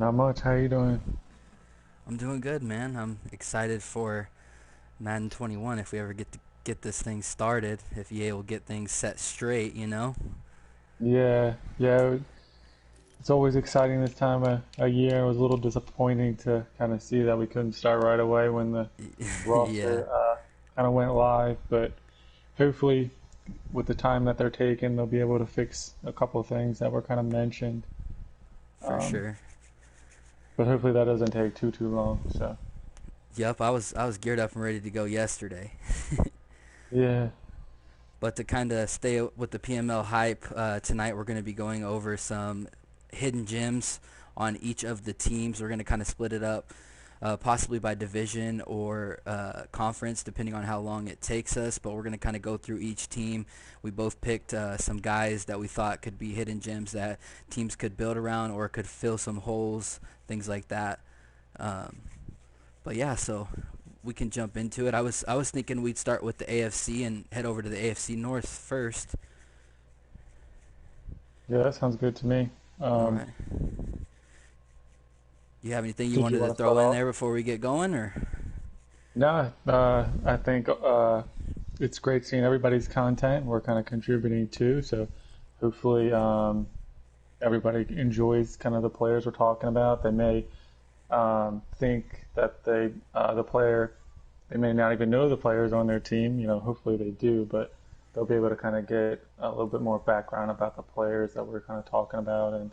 Not much. How you doing? I'm doing good, man. I'm excited for Madden 21 if we ever get this thing started, if EA will get things set straight, you know? Yeah, yeah. It's always exciting this time of a year. It was a little disappointing to kind of see that we couldn't start right away when the Yeah, roster kind of went live. But hopefully, with the time that they're taking, they'll be able to fix a couple of things that were kind of mentioned. for Um, sure. but hopefully that doesn't take too long. So Yep, I was geared up and ready to go yesterday. yeah, But to kind of stay with the PML hype, tonight we're going to be going over some hidden gems on each of the teams. We're going to kind of split it up, possibly by division or conference, depending on how long it takes us. But we're going to kind of go through each team. We both picked some guys that we thought could be hidden gems that teams could build around or could fill some holes, things like that. Um, but yeah, so we can jump into it. I was thinking we'd start with the AFC and head over to the AFC North first. yeah, that sounds good to me. All Um, right. You have anything you did you wanted to want to start throw in off? there before we get going, or? No, I think it's great seeing everybody's content. We're kind of contributing too, so hopefully everybody enjoys kind of the players we're talking about. They may think that the player, they may not even know the players on their team. Hopefully they do, but they'll be able to kind of get a little bit more background about the players that we're kind of talking about, and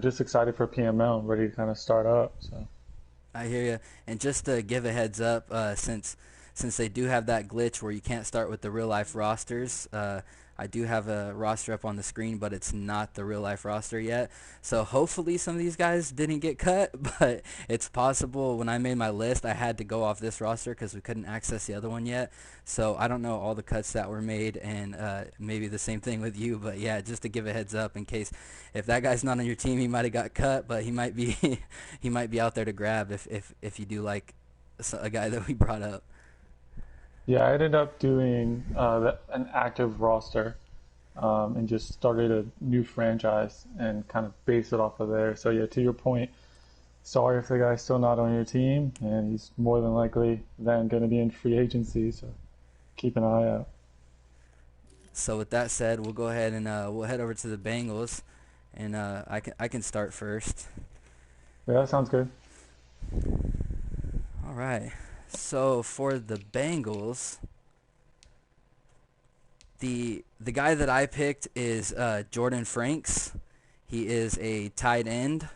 just excited for PML and ready to kind of start up. So. I hear you. And just to give a heads up, since they do have that glitch where you can't start with the real life rosters, I do have a roster up on the screen, but it's not the real life roster yet. So hopefully some of these guys didn't get cut, but it's possible. When I made my list, I had to go off this roster because we couldn't access the other one yet. So I don't know all the cuts that were made, and maybe the same thing with you. But yeah, just to give a heads up in case if that guy's not on your team, he might have got cut, but he might be he might be out there to grab if you do like a guy that we brought up. Yeah, I ended up doing an active roster and just started a new franchise and kind of base it off of there. So yeah, to your point, sorry if the guy's still not on your team, and he's more than likely then going to be in free agency. So keep an eye out. So with that said, we'll go ahead and we'll head over to the Bengals, and I can start first. Yeah, that sounds good. All right. So for the Bengals, the guy that I picked is Jordan Franks. He is a tight end.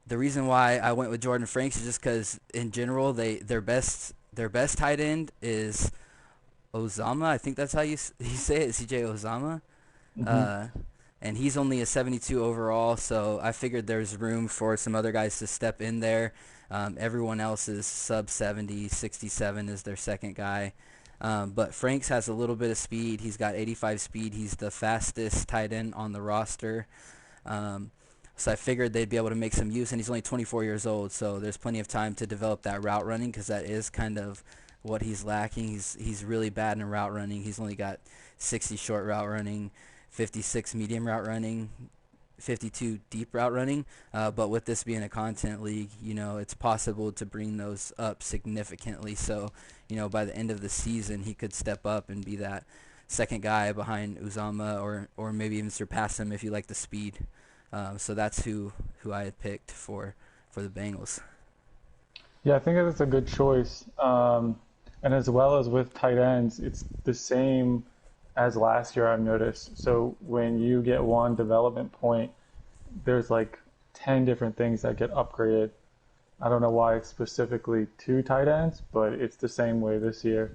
The reason why I went with Jordan Franks is just because in general their best tight end is Ozama. I think that's how you say it, CJ Ozama. Hmm. Uh, and he's only a 72 overall, so I figured there's room for some other guys to step in there. Everyone else is sub 70, 67 is their second guy. But Franks has a little bit of speed. He's got 85 speed. He's the fastest tight end on the roster. Um, so I figured they'd be able to make some use, and he's only 24 years old, so there's plenty of time to develop that route running because that is kind of what he's lacking. He's really bad in route running. He's only got 60 short route running, 56 medium route running, 52 deep route running. But with this being a content league, it's possible to bring those up significantly. So, by the end of the season, he could step up and be that second guy behind Uzama, or maybe even surpass him if you like the speed. So that's who I had picked for the Bengals. Yeah, I think that's a good choice. And as well as with tight ends, it's the same as last year, I've noticed. So when you get one development point, there's like 10 different things that get upgraded. I don't know why it's specifically two tight ends, but it's the same way this year.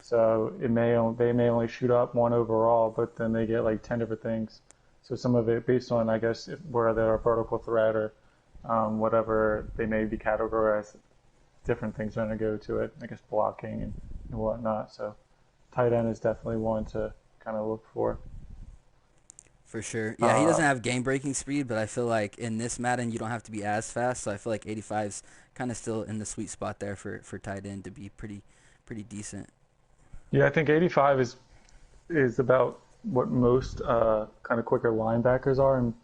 So they may only shoot up one overall, but then they get like 10 different things. So some of it based on, I guess, where they're a vertical threat or whatever they may be categorized, different things are going to go to it. I guess blocking and whatnot. So tight end is definitely one to kind of look for. For sure. Yeah, he Uh, doesn't have game breaking speed, but I feel like in this Madden you don't have to be as fast. So I feel like 85's kind of still in the sweet spot there for tight end to be pretty decent. yeah, I think 85 is about what most kind of quicker linebackers are, and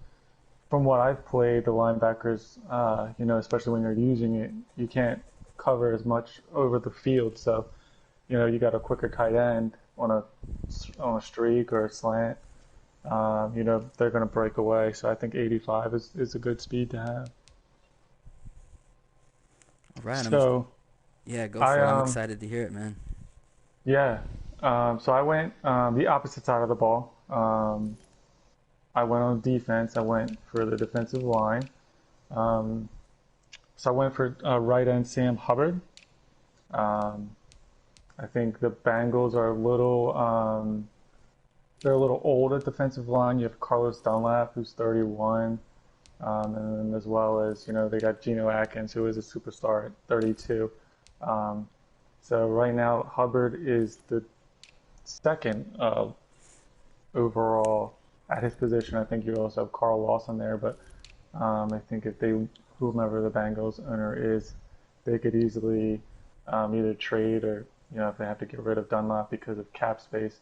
from what I've played, the linebackers, especially when you're using it, you can't cover as much over the field. So, you got a quicker tight end on a streak or a slant. They're going to break away. So I think 85 is a good speed to have. All right, So yeah, go I for it. I'm excited to hear it, man. yeah. So I went the opposite side of the ball. I went on defense. I went for the defensive line. Um, so I went for right end Sam Hubbard. Um, I think the Bengals are they're a little old at defensive line. You have Carlos Dunlap, who's 31, and then as well as they got Geno Atkins, who is a superstar at 32. Um, so right now Hubbard is the second overall at his position. I think you also have Carl Lawson there, but I think if whomever the Bengals owner is, they could easily either trade or if they have to get rid of Dunlap because of cap space,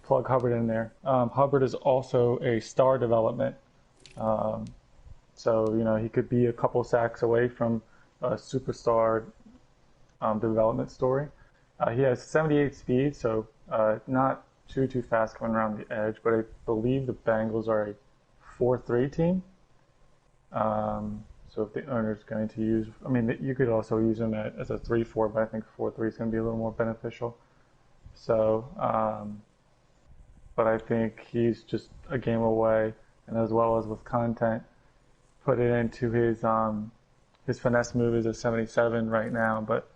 plug Hubbard in there. Hubbard is also a star development, um, so he could be a couple sacks away from a superstar development story. He has 78 speed, so not too fast coming around the edge. But I believe the Bengals are a 4-3 team. So if the owner's going to use, I mean, you could also use him as a 3-4, but I think 4-3 is going to be a little more beneficial. So, but I think he's just a game away, and as well as with content, put it into his finesse move is a 77 right now, but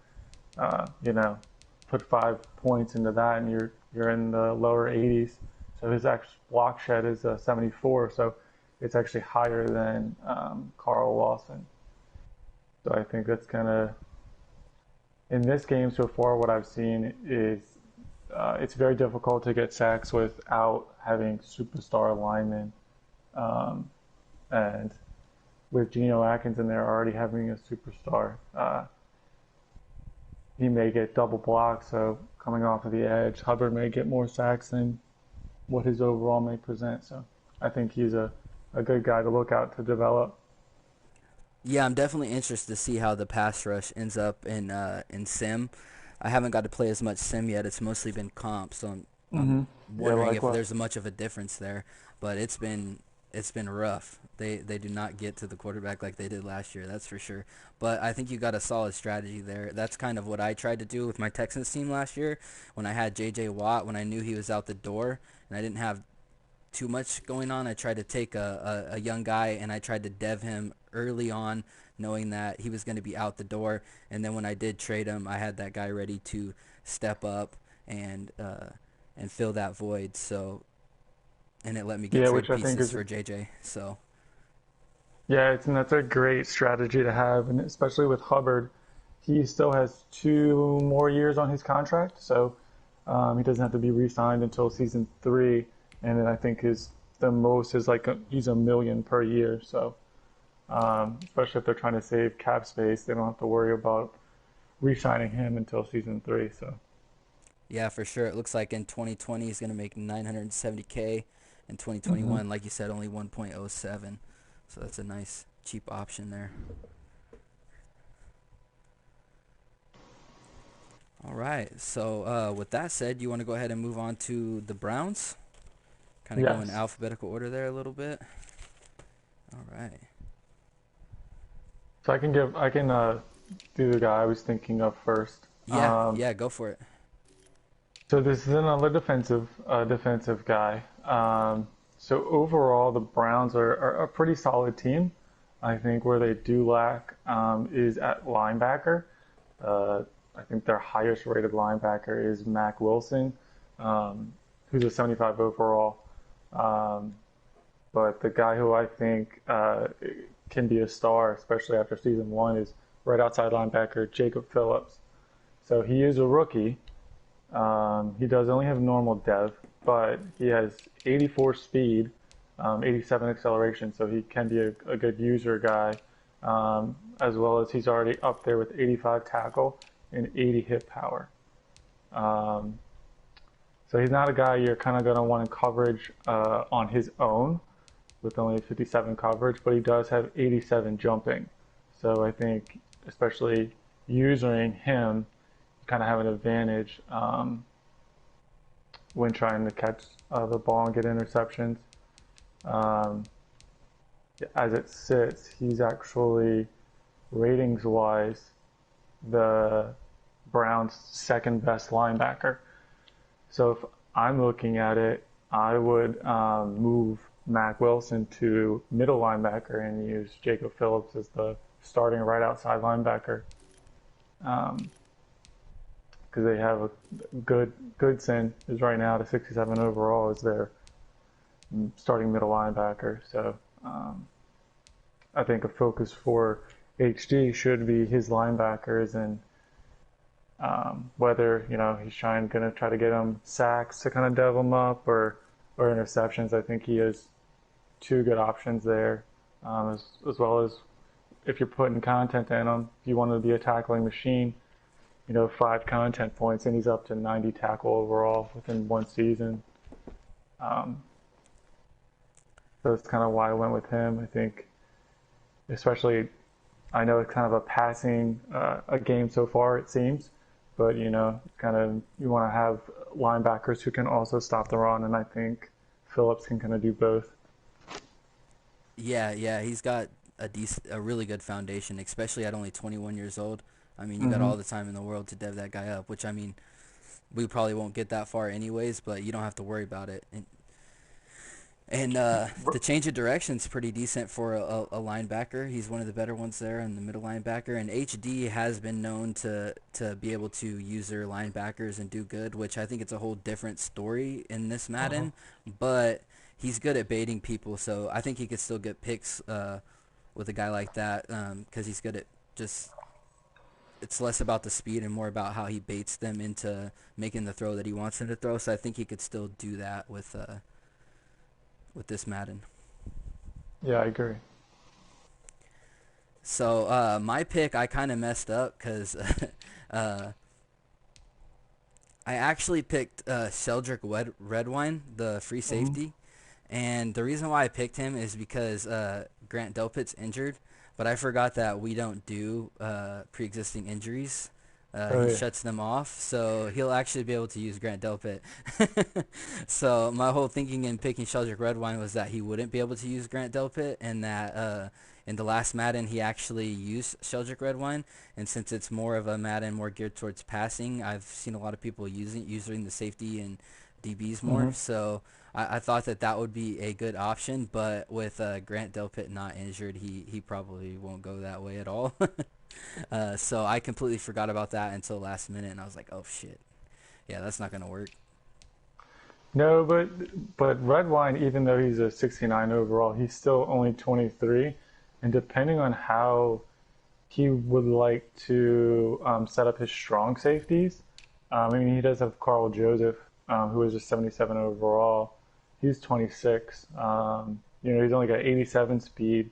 uh, you know, put 5 points into that, and you're in the lower 80s. So his actual block shed is a 74, so it's actually higher than Carl Lawson. So I think that's kind of in this game so far. What I've seen is it's very difficult to get sacks without having superstar linemen, um, and with Geno Atkins in there already having a superstar, he may get double blocked. So coming off of the edge, Hubbard may get more sacks than what his overall may present. So I think he's a good guy to look out to develop. Yeah, I'm definitely interested to see how the pass rush ends up in sim. I haven't got to play as much sim yet. It's mostly been comp, so I'm Yeah, wondering if likewise. there's much of a difference there. But it's been rough. They do not get to the quarterback like they did last year. That's for sure. But I think you got a solid strategy there. That's kind of what I tried to do with my Texans team last year when I had J.J. Watt when I knew he was out the door and I didn't have too much going on. I tried to take a young guy and I tried to dev him early on, knowing that he was going to be out the door. And then when I did trade him, I had that guy ready to step up and fill that void. So and it let me get Yeah, which trade I think pieces is for JJ. So yeah, and that's a great strategy to have, and especially with Hubbard, he still has 2 more years on his contract, so he doesn't have to be re-signed until season 3, and then I think his the most is like he's a million per year. So especially if they're trying to save cap space, they don't have to worry about re-signing him until season 3. So yeah, for sure. It looks like in 2020 he's going to make 970K. In hmm 2021, like you said, only 1.07. So that's a nice cheap option there. All right. So with that said, you want to go ahead and move on to the Browns? Kind of go in yes, alphabetical order there a little bit. All right. so I can do the guy I was thinking of first. Yeah, yeah, go for it. So this is another defensive guy. So overall, the Browns are a pretty solid team. I think where they do lack is at linebacker. Uh, I think their highest rated linebacker is Mac Wilson, um, who's a 75 overall. Um, but the guy who I think can be a star, especially after season 1, is right outside linebacker Jacob Phillips. So he is a rookie. He does only have normal dev, but he has 84 speed, 87 acceleration, so he can be a good user guy, as well as he's already up there with 85 tackle and 80 hit power. Um, so he's not a guy you're kind of going to want in coverage on his own, with only 57 coverage, but he does have 87 jumping. So I think, especially using him, you kind of have an advantage when trying to catch the ball and get interceptions. Um, as it sits, he's actually ratings wise the Browns' second best linebacker. So if I'm looking at it, I would move Mac Wilson to middle linebacker and use Jacob Phillips as the starting right outside linebacker. Um, because they have a Goodson is right now to 67 overall as their starting middle linebacker. So I think a focus for HD should be his linebackers and whether he's going to try to get him sacks to kind of dev him up or interceptions. I think he has two good options there, as well as if you're putting content in him. If you want to be a tackling machine, 5 content points, and he's up to 90 tackle overall within one season. Um, so that's kind of why I went with him. I think, especially, I know it's kind of a passing a game so far, it seems, but kind of you want to have linebackers who can also stop the run, and I think Phillips can kind of do both. Yeah, he's got a really good foundation, especially at only 21 years old. I mean, you got Hmm. all the time in the world to dev that guy up, which I mean, we probably won't get that far anyways, but you don't have to worry about it. And the change of direction's pretty decent for a linebacker. He's one of the better ones there in the middle linebacker. And HD has been known to be able to use their linebackers and do good, which I think it's a whole different story in this Uh-huh. Madden. But he's good at baiting people, so I think he could still get picks with a guy like that because he's good at just. It's less about the speed and more about how he baits them into making the throw that he wants them to throw. So I think he could still do that with this Madden. Yeah, I agree. So my pick, I kind of messed up because uh, I actually picked Sheldrick Redwine, the free Hmm. safety, and the reason why I picked him is because Grant Delpit's injured, but I forgot that we don't do pre-existing injuries. Oh He yeah. shuts them off, so he'll actually be able to use Grant Delpit. So my whole thinking in picking Sheldrick Redwine was that he wouldn't be able to use Grant Delpit, and that in the last Madden he actually used Sheldrick Redwine. And since it's more of a Madden more geared towards passing, I've seen a lot of people using the safety and DBs more. Hmm. So I thought that that would be a good option, but with Grant Delpit not injured, he probably won't go that way at all. So I completely forgot about that until last minute, and I was like, oh shit, yeah, that's not gonna work. No, but Redwine, even though he's a 69 overall, he's still only 23, and depending on how he would like to set up his strong safeties. I mean, he does have Carl Joseph, who is a 77 overall. He's 26. He's only got 87 speed.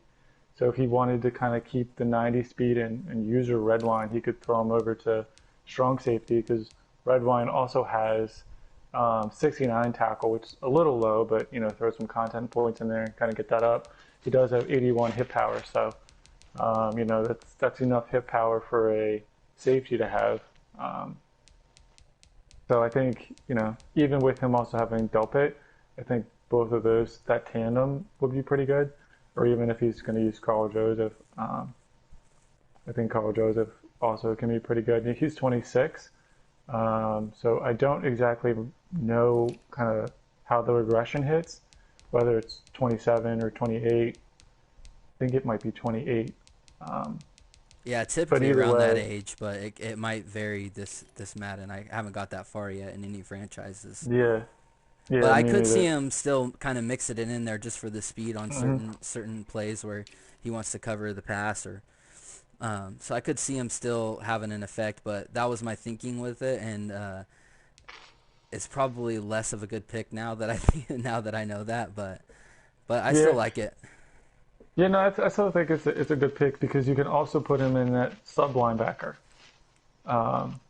So if he wanted to kind of keep the 90 speed and use a Redwine, he could throw him over to strong safety because Redwine also has 69 tackle, which is a little low, but throw some content points in there and kind of get that up. He does have 81 hit power, so that's enough hit power for a safety to have. Um, so I think even with him also having Delpit, I think both of those that tandem would be pretty good. Or even if he's going to use Carl Joseph, I think Carl Joseph also can be pretty good. He's 26, so I don't exactly know kind of how the regression hits, whether it's 27 or 28. I think it might be 28. Um, Yeah, but typically either around that way, age, but it might vary this Madden. I haven't got that far yet in any franchises. yeah, But yeah, I me could see neither. him still kind of mix it in there just for the speed on Hmm. certain plays where he wants to cover the pass or so I could see him still having an effect, but that was my thinking with it, and it's probably less of a good pick now that I think now that I know that, but I still Yeah, like it. yeah, no, I still think it's a good pick because you can also put him in that sub linebacker. Um,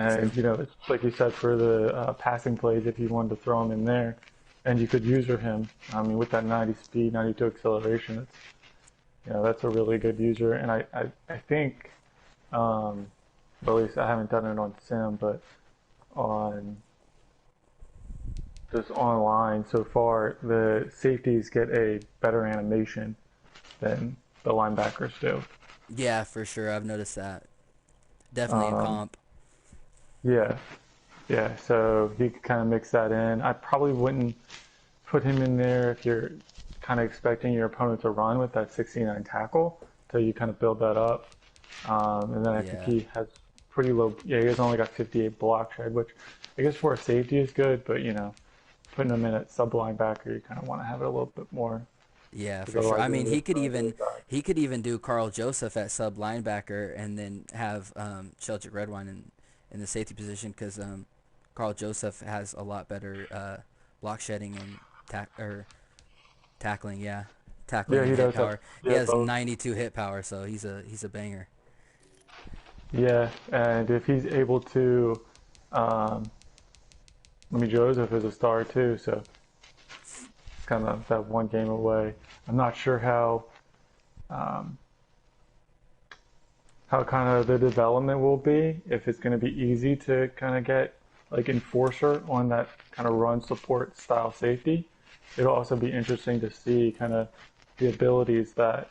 True. and it's like you said for the passing plays, if you wanted to throw him in there. and you could user him. I mean, with that 90 speed, 92 acceleration, it's, that's a really good user. And I think, but at least I haven't done it on Sim, but on just online so far, the safeties get a better animation than the linebackers do. Yeah, for sure. I've noticed that. Definitely in Um, comp. yeah, yeah. So he could kind of mix that in. I probably wouldn't put him in there if you're kind of expecting your opponent to run with that 69 tackle till you kind of build that up. And then I think Yeah. he has pretty low. Yeah, he has only got 58 block shed, which I guess for a safety is good, but putting him in at sub linebacker, you kind of want to have it a little bit more Yeah, because for sure. otherwise I you're mean, going to get thrown to the side. he could even do Carl Joseph at sub linebacker and then have Sheldrick Redwine in the safety position because Carl Joseph has a lot better block shedding and tackling. Yeah, Yeah, tackling and he hit does have power. He yeah has both. 92 hit power, so he's a banger. Yeah, and if he's able to, um, I mean Joseph is a star too, so it's kind of that one game away. I'm not sure um, how kind of the development will be, if it's going to be easy to kind of get like enforcer on that kind of run support style safety. It'll also be interesting to see kind of the abilities that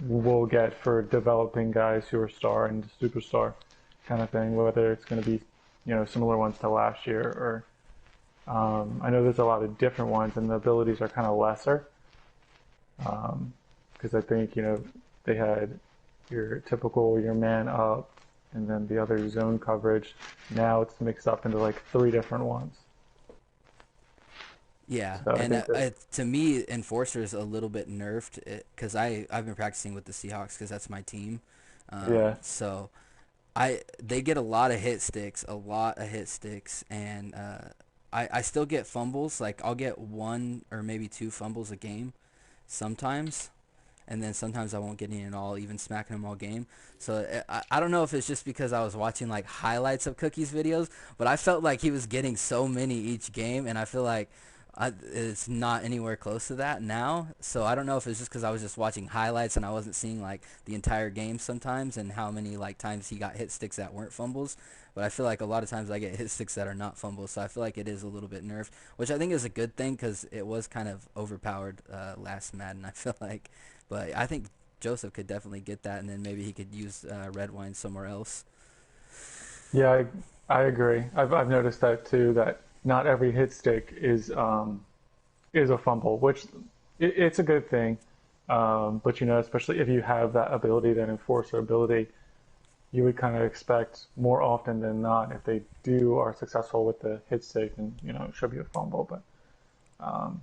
we'll get for developing guys who are star and superstar kind of thing, whether it's going to be similar ones to last year or I know there's a lot of different ones and the abilities are kind of lesser because I think they had your typical your man up and then the other zone coverage. Now it's mixed up into like three different ones. Yeah, So I and think that to me, Enforcer is a little bit nerfed because I've been practicing with the Seahawks because that's my team. yeah, So they get a lot of hit sticks, and I still get fumbles. Like I'll get one or maybe two fumbles a game sometimes, and then sometimes I won't get any at all, even smacking them all game. So I don't know if it's just because I was watching like highlights of Cookie's videos, but I felt like he was getting so many each game, and I feel like it's not anywhere close to that now. So I don't know if it's just because I was just watching highlights and I wasn't seeing like the entire game sometimes and how many like times he got hit sticks that weren't fumbles. But I feel like a lot of times I get hit sticks that are not fumbles, so I feel like it is a little bit nerfed, which I think is a good thing because it was kind of overpowered last Madden. I feel like, but I think Joseph could definitely get that, and then maybe he could use red wine somewhere else. yeah, I agree. I've noticed that too. That not every hit stick is a fumble, which it's a good thing. But especially if you have that ability, that enforcer ability, you would kind of expect more often than not if they are successful with the hit stick, then it should be a fumble. But um,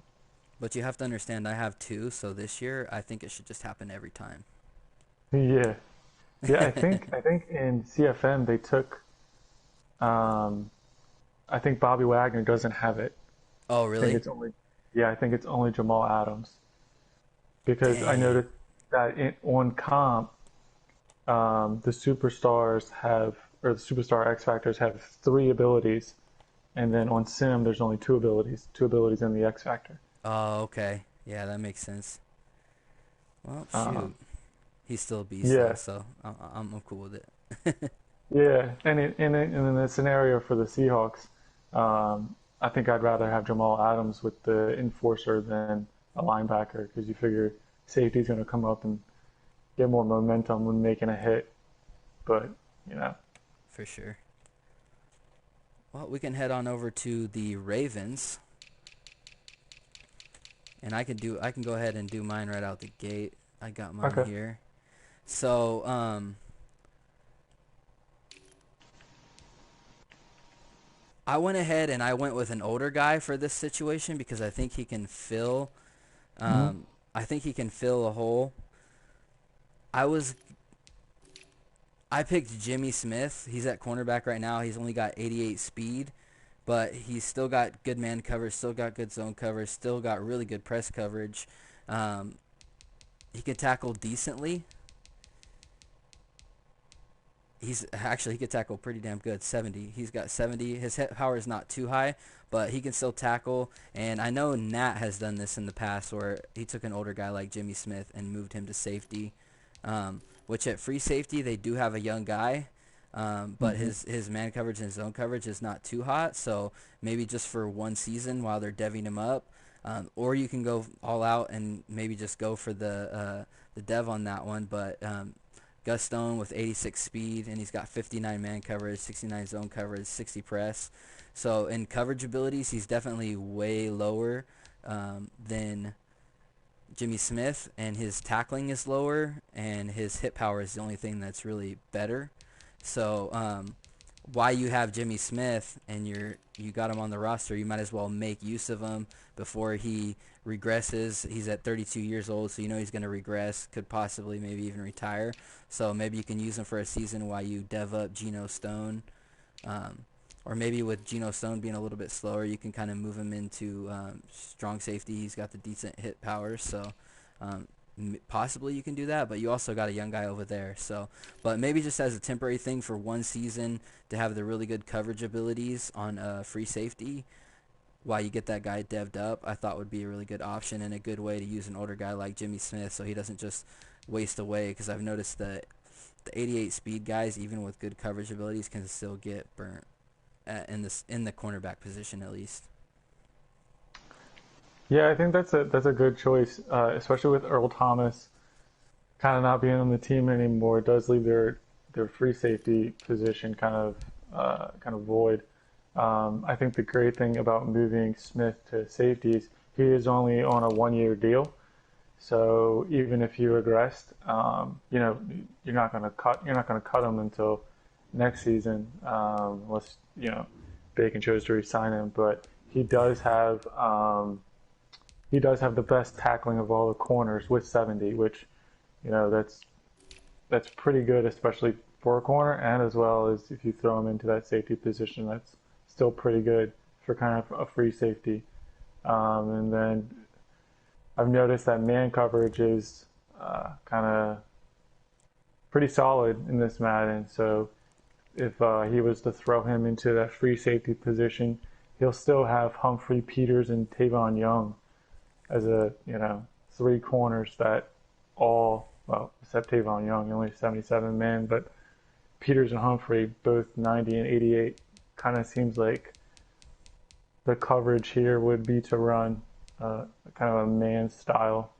But you have to understand, I have two, so this year I think it should just happen every time. yeah, yeah, I think in CFM they took. Um, I think Bobby Wagner doesn't have it. Oh, I think really? it's only yeah, I think it's only Jamal Adams because I Dang. noticed that on comp the superstars have, or the superstar X Factors have three abilities, and then on Sim there's only two abilities in the X Factor. Oh, okay. Yeah, that makes sense. Well, Um, shoot. He's still a beast, though, yeah, so I'm cool with it. yeah, and in the scenario for the Seahawks, I think I'd rather have Jamal Adams with the enforcer than a linebacker because you figure safety's going to come up and get more momentum when making a hit, but you know, For sure. Well, we can head on over to the Ravens, and I can go ahead and do mine right out the gate. I got mine okay, here. So, I went ahead and I went with an older guy for this situation because I think he can fill hmm I think he can fill a hole. I was I picked Jimmy Smith. He's at cornerback right now. He's only got 88 speed, but he's still got good man coverage, still got good zone coverage, still got really good press coverage. Um, he can tackle decently. he's actually he could tackle pretty damn good. 70. He's got 70. His hit power is not too high, but he can still tackle. And I know Nat has done this in the past where he took an older guy like Jimmy Smith and moved him to safety. Which at free safety they do have a young guy, but Hmm. his man coverage and zone coverage is not too hot. So maybe just for one season while they're deving him up, or you can go all out and maybe just go for the dev on that one. But Gus Stone with 86 speed, and he's got 59 man coverage, 69 zone coverage, 60 press. So in coverage abilities, he's definitely way lower than Jimmy Smith, and his tackling is lower, and his hit power is the only thing that's really better. So why you have Jimmy Smith and you got him on the roster, you might as well make use of him before he regresses. He's at 32 years old, so you know he's going to regress, could possibly maybe even retire. So maybe you can use him for a season while you dev up Geno Stone. Um, or maybe with Geno Stone being a little bit slower, you can kind of move him into strong safety. He's got the decent hit power, so um, possibly you can do that. But you also got a young guy over there, so but maybe just as a temporary thing for one season to have the really good coverage abilities on free safety while you get that guy devved up, I thought would be a really good option and a good way to use an older guy like Jimmy Smith so he doesn't just waste away. Because I've noticed that the 88 speed guys, even with good coverage abilities, can still get burnt in the cornerback position at least. Yeah, I think that's a good choice, especially with Earl Thomas kind of not being on the team anymore. It does leave their free safety position kind of void. I think the great thing about moving Smith to safeties, he is only on a 1 year deal. So even if he regressed, you're not going to cut him until next season, unless Bacon chose to resign him. But he does have the best tackling of all the corners with 70, which that's pretty good, especially for a corner, and as well as if you throw him into that safety position, that's still pretty good for kind of a free safety. And then I've noticed that man coverage is kind of pretty solid in this Madden. So if he was to throw him into that free safety position, he'll still have Humphrey, Peters, and Tavon Young as three corners that all, well, except Tavon Young, only 77 man, but Peters and Humphrey, both 90 and 88, kind of seems like the coverage here would be to run kind of a man style,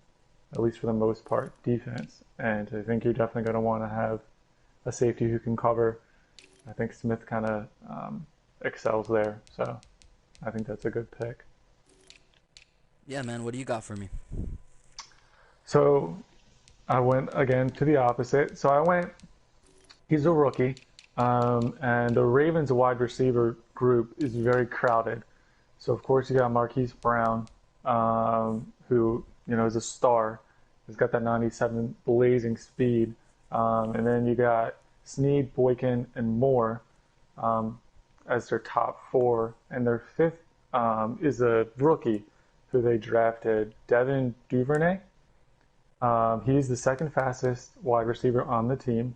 at least for the most part, defense. And I think you're definitely going to want to have a safety who can cover. I think Smith kind of excels there, so I think that's a good pick. Yeah, man, what do you got for me? So I went again to the opposite. So I went, he's a rookie, and the Ravens wide receiver group is very crowded. So of course you got Marquise Brown, who is a star. He's got that 97 blazing speed, and then you got Snead, Boykin, and Moore um, as their top four, and their fifth is a rookie who they drafted, Devin Duvernay. He's the second fastest wide receiver on the team,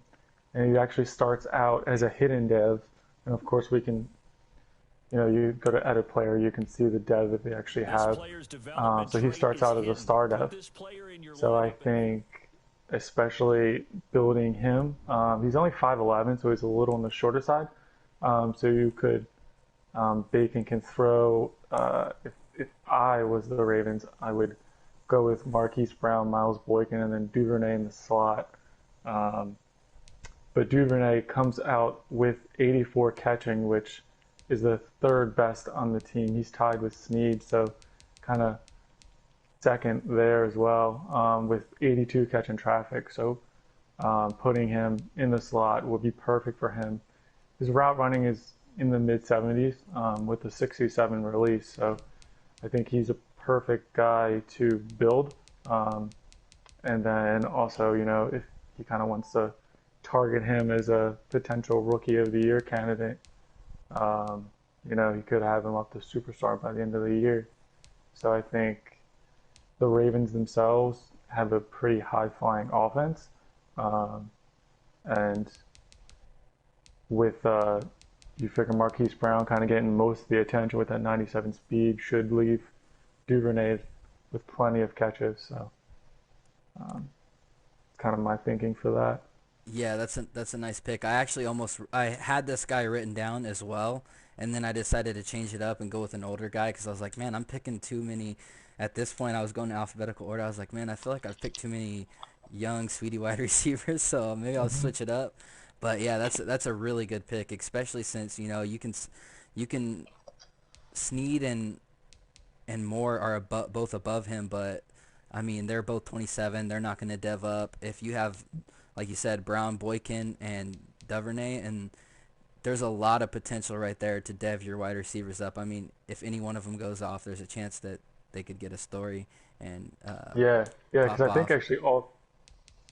and he actually starts out as a hidden dev. And of course, you go to edit player, you can see the dev that they actually have. So he starts out as a star dev. So I think, especially building him, he's only 5'11", so he's a little on the shorter side. So you could, Bacon can throw. If I was the Ravens, I would go with Marquise Brown, Miles Boykin, and then Duvernay in the slot. Um, but Duvernay comes out with 84 catching, which is the third best on the team. He's tied with Snead, so kind of second there as well, with 82 catching traffic. So putting him in the slot would be perfect for him. His route running is in the mid 70s with the 67 release, so I think he's a perfect guy to build. Um, and then also, if he kind of wants to target him as a potential rookie of the year candidate, he could have him up to superstar by the end of the year. So I think the Ravens themselves have a pretty high flying offense. Um, and with you figure Marquise Brown kind of getting most of the attention with that 97 speed should leave Duvernay with plenty of catches. So um, it's kind of my thinking for that. Yeah, that's a nice pick. I had this guy written down as well, and then I decided to change it up and go with an older guy because I was like, man, I'm picking too many. At this point, I was going in alphabetical order. I was like, man, I feel like I've picked too many young, sweetie wide receivers, so maybe I'll Hmm. switch it up. But yeah, that's a really good pick, especially since you can Sneed and Moore are both above him, but I mean they're both 27. They're not going to dev up. If you have, like you said, Brown, Boykin, and Duvernay, and there's a lot of potential right there to dev your wide receivers up. I mean, if any one of them goes off, there's a chance that they could get a story and Yeah, yeah, because pop I think off actually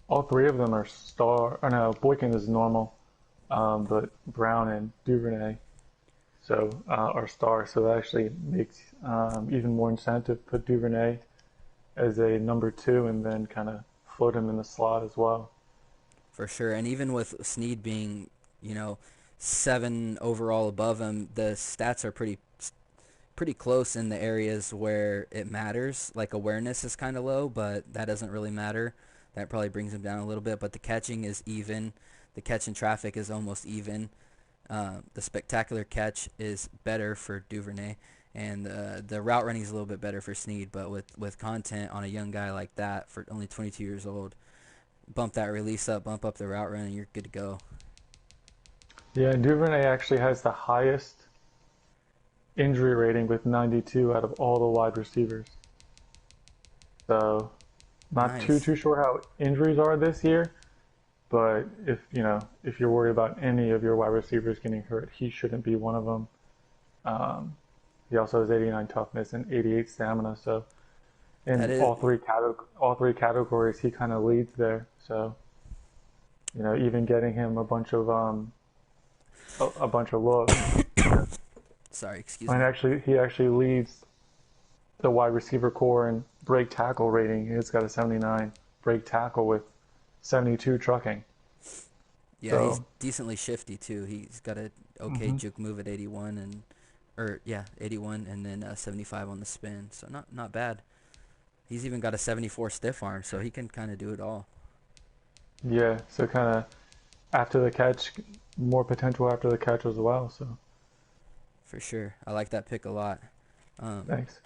all three of them are star. Or no, Boykin is normal, but Brown and Duvernay are stars. So that actually makes even more incentive to put Duvernay as a number two and then kind of float him in the slot as well. for sure. And even with Sneed being, you know, 7 overall above him, the stats are pretty close in the areas where it matters. Like awareness is kind of low, but that doesn't really matter. That probably brings him down a little bit. But the catching is even. The catch in traffic is almost even. The spectacular catch is better for Duvernay, and the route running is a little bit better for Sneed. But with content on a young guy like that for only 22 years old, bump that release up, bump up the route run, and you're good to go. Yeah, and Duvernay actually has the highest injury rating with 92 out of all the wide receivers. So not Nice. too sure how injuries are this year, but if you're worried about any of your wide receivers getting hurt, he shouldn't be one of them. Um, he also has 89 toughness and 88 stamina. So That in is, all three categories, he kind of leads there. So even getting him a bunch of looks, you know, sorry, excuse and me. actually he actually leads the wide receiver core in break tackle rating. He's got a 79 break tackle with 72 trucking. Yeah, he's So decently shifty too. He's got a okay mhm. juke move at 81 and or yeah, 81 and then 75 on the spin. So not bad. He's even got a 74 stiff arm, so he can kind of do it all. Yeah, so kind of after the catch, more potential after the catch as well. So For sure. I like that pick a lot. Um, thanks.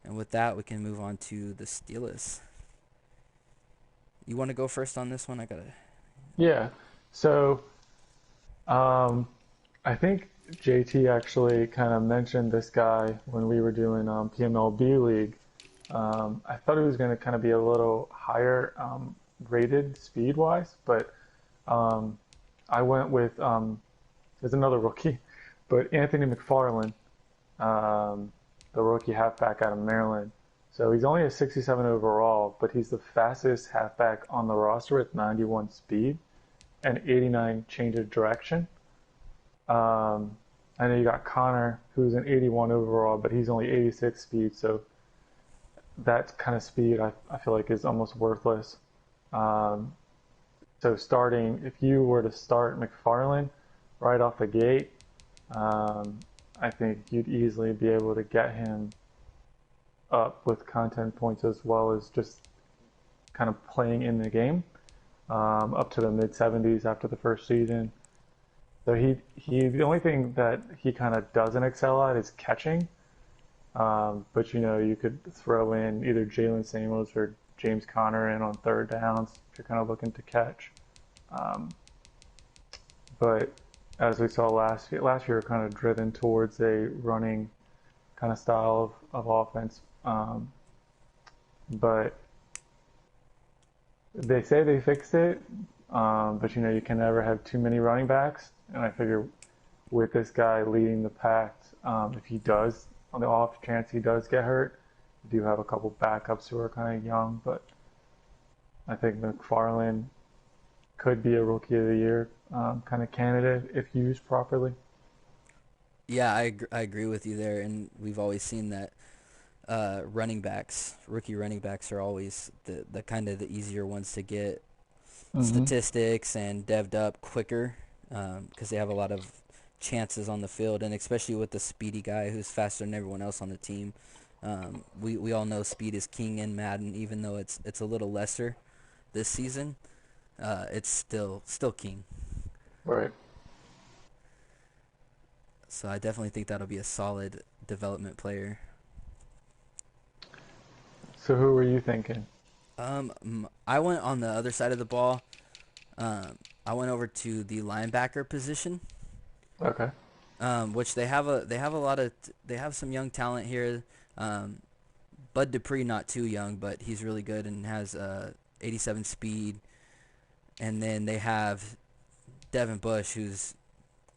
and with that, we can move on to the Steelers. You want to go first on this one? I gotta. Yeah. So um, I think JT actually kind of mentioned this guy when we were doing PMLB League. I thought he was going to kind of be a little higher rated speed wise, but um, I went with there's another rookie, but Anthony McFarland, um, the rookie halfback out of Maryland. So he's only a 67 overall, but he's the fastest halfback on the roster with 91 speed and 89 change of direction. Um, I know you got Connor, who's an 81 overall, but he's only 86 speed. So that kind of speed, I feel like, is almost worthless. Um, so if you were to start McFarland right off the gate, um, I think you'd easily be able to get him up with content points as well as just kind of playing in the game up to the mid 70s after the first season. So the only thing that he kind of doesn't excel at is catching. But you could throw in either Jalen Samuels or James Conner in on third downs if you're kind of looking to catch. Um, but as we saw last year kind of driven towards a running kind of style of offense. But they say they fixed it, but you can never have too many running backs. And I figure with this guy leading the pack, if he does, on the off chance he does get hurt, you do have a couple backups who are kind of young, but I think McFarland could be a rookie of the year kind of candidate if used properly. Yeah, I agree with you there, and we've always seen that rookie running backs are always the kind of the easier ones to get Mm-hmm. statistics and devved up quicker. because they have a lot of chances on the field, and especially with the speedy guy who's faster than everyone else on the team. We all know speed is king in Madden, even though it's a little lesser this season. It's still king. Right. So I definitely think that'll be a solid development player. So who were you thinking? I went on the other side of the ball. I went over to the linebacker position, Okay. which they have a lot of they have some young talent here. Um, Bud Dupree not too young, but he's really good and has 87 speed. And then they have Devin Bush, who's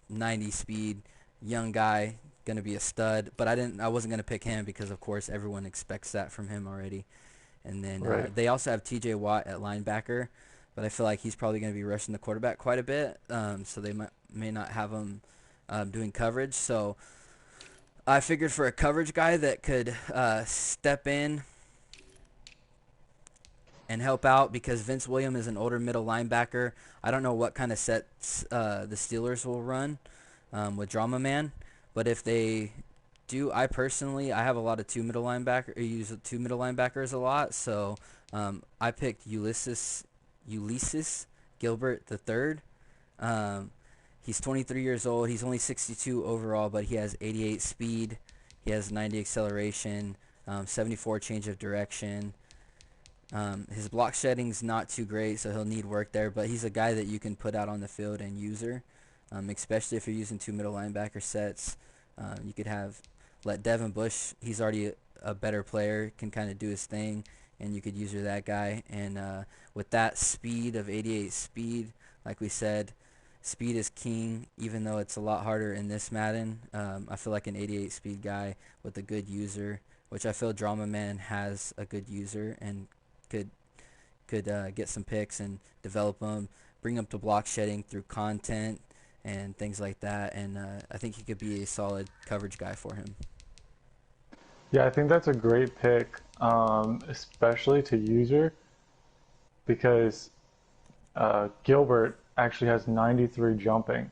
90 speed, young guy, gonna be a stud. But I wasn't gonna pick him because of course everyone expects that from him already. And then Right. they also have T.J. Watt at linebacker, but I feel like he's probably gonna be rushing the quarterback quite a bit. So they may not have him doing coverage. So I figured for a coverage guy that could step in and help out because Vince Williams is an older middle linebacker. I don't know what kind of sets the Steelers will run with Drama Man, but if they do, I have a lot of use two middle linebackers a lot, so I picked Ulysses Gilbert the third. Um, he's 23 years old. He's only 62 overall, but he has 88 speed. He has 90 acceleration, 74 change of direction. His block shedding's not too great, so he'll need work there. But he's a guy that you can put out on the field and use her, especially if you're using two middle linebacker sets. You could have let Devin Bush. He's already a better player, can kind of do his thing, and you could use her that guy. And with that speed of 88 speed, like we said, speed is king. Even though it's a lot harder in this Madden, I feel like an 88 speed guy with a good user, which I feel Drama Man has a good user and could get some picks and develop them, bring them to block shedding through content and things like that. And I think he could be a solid coverage guy for him. Yeah, I think that's a great pick, especially to user because Gilbert actually has 93 jumping,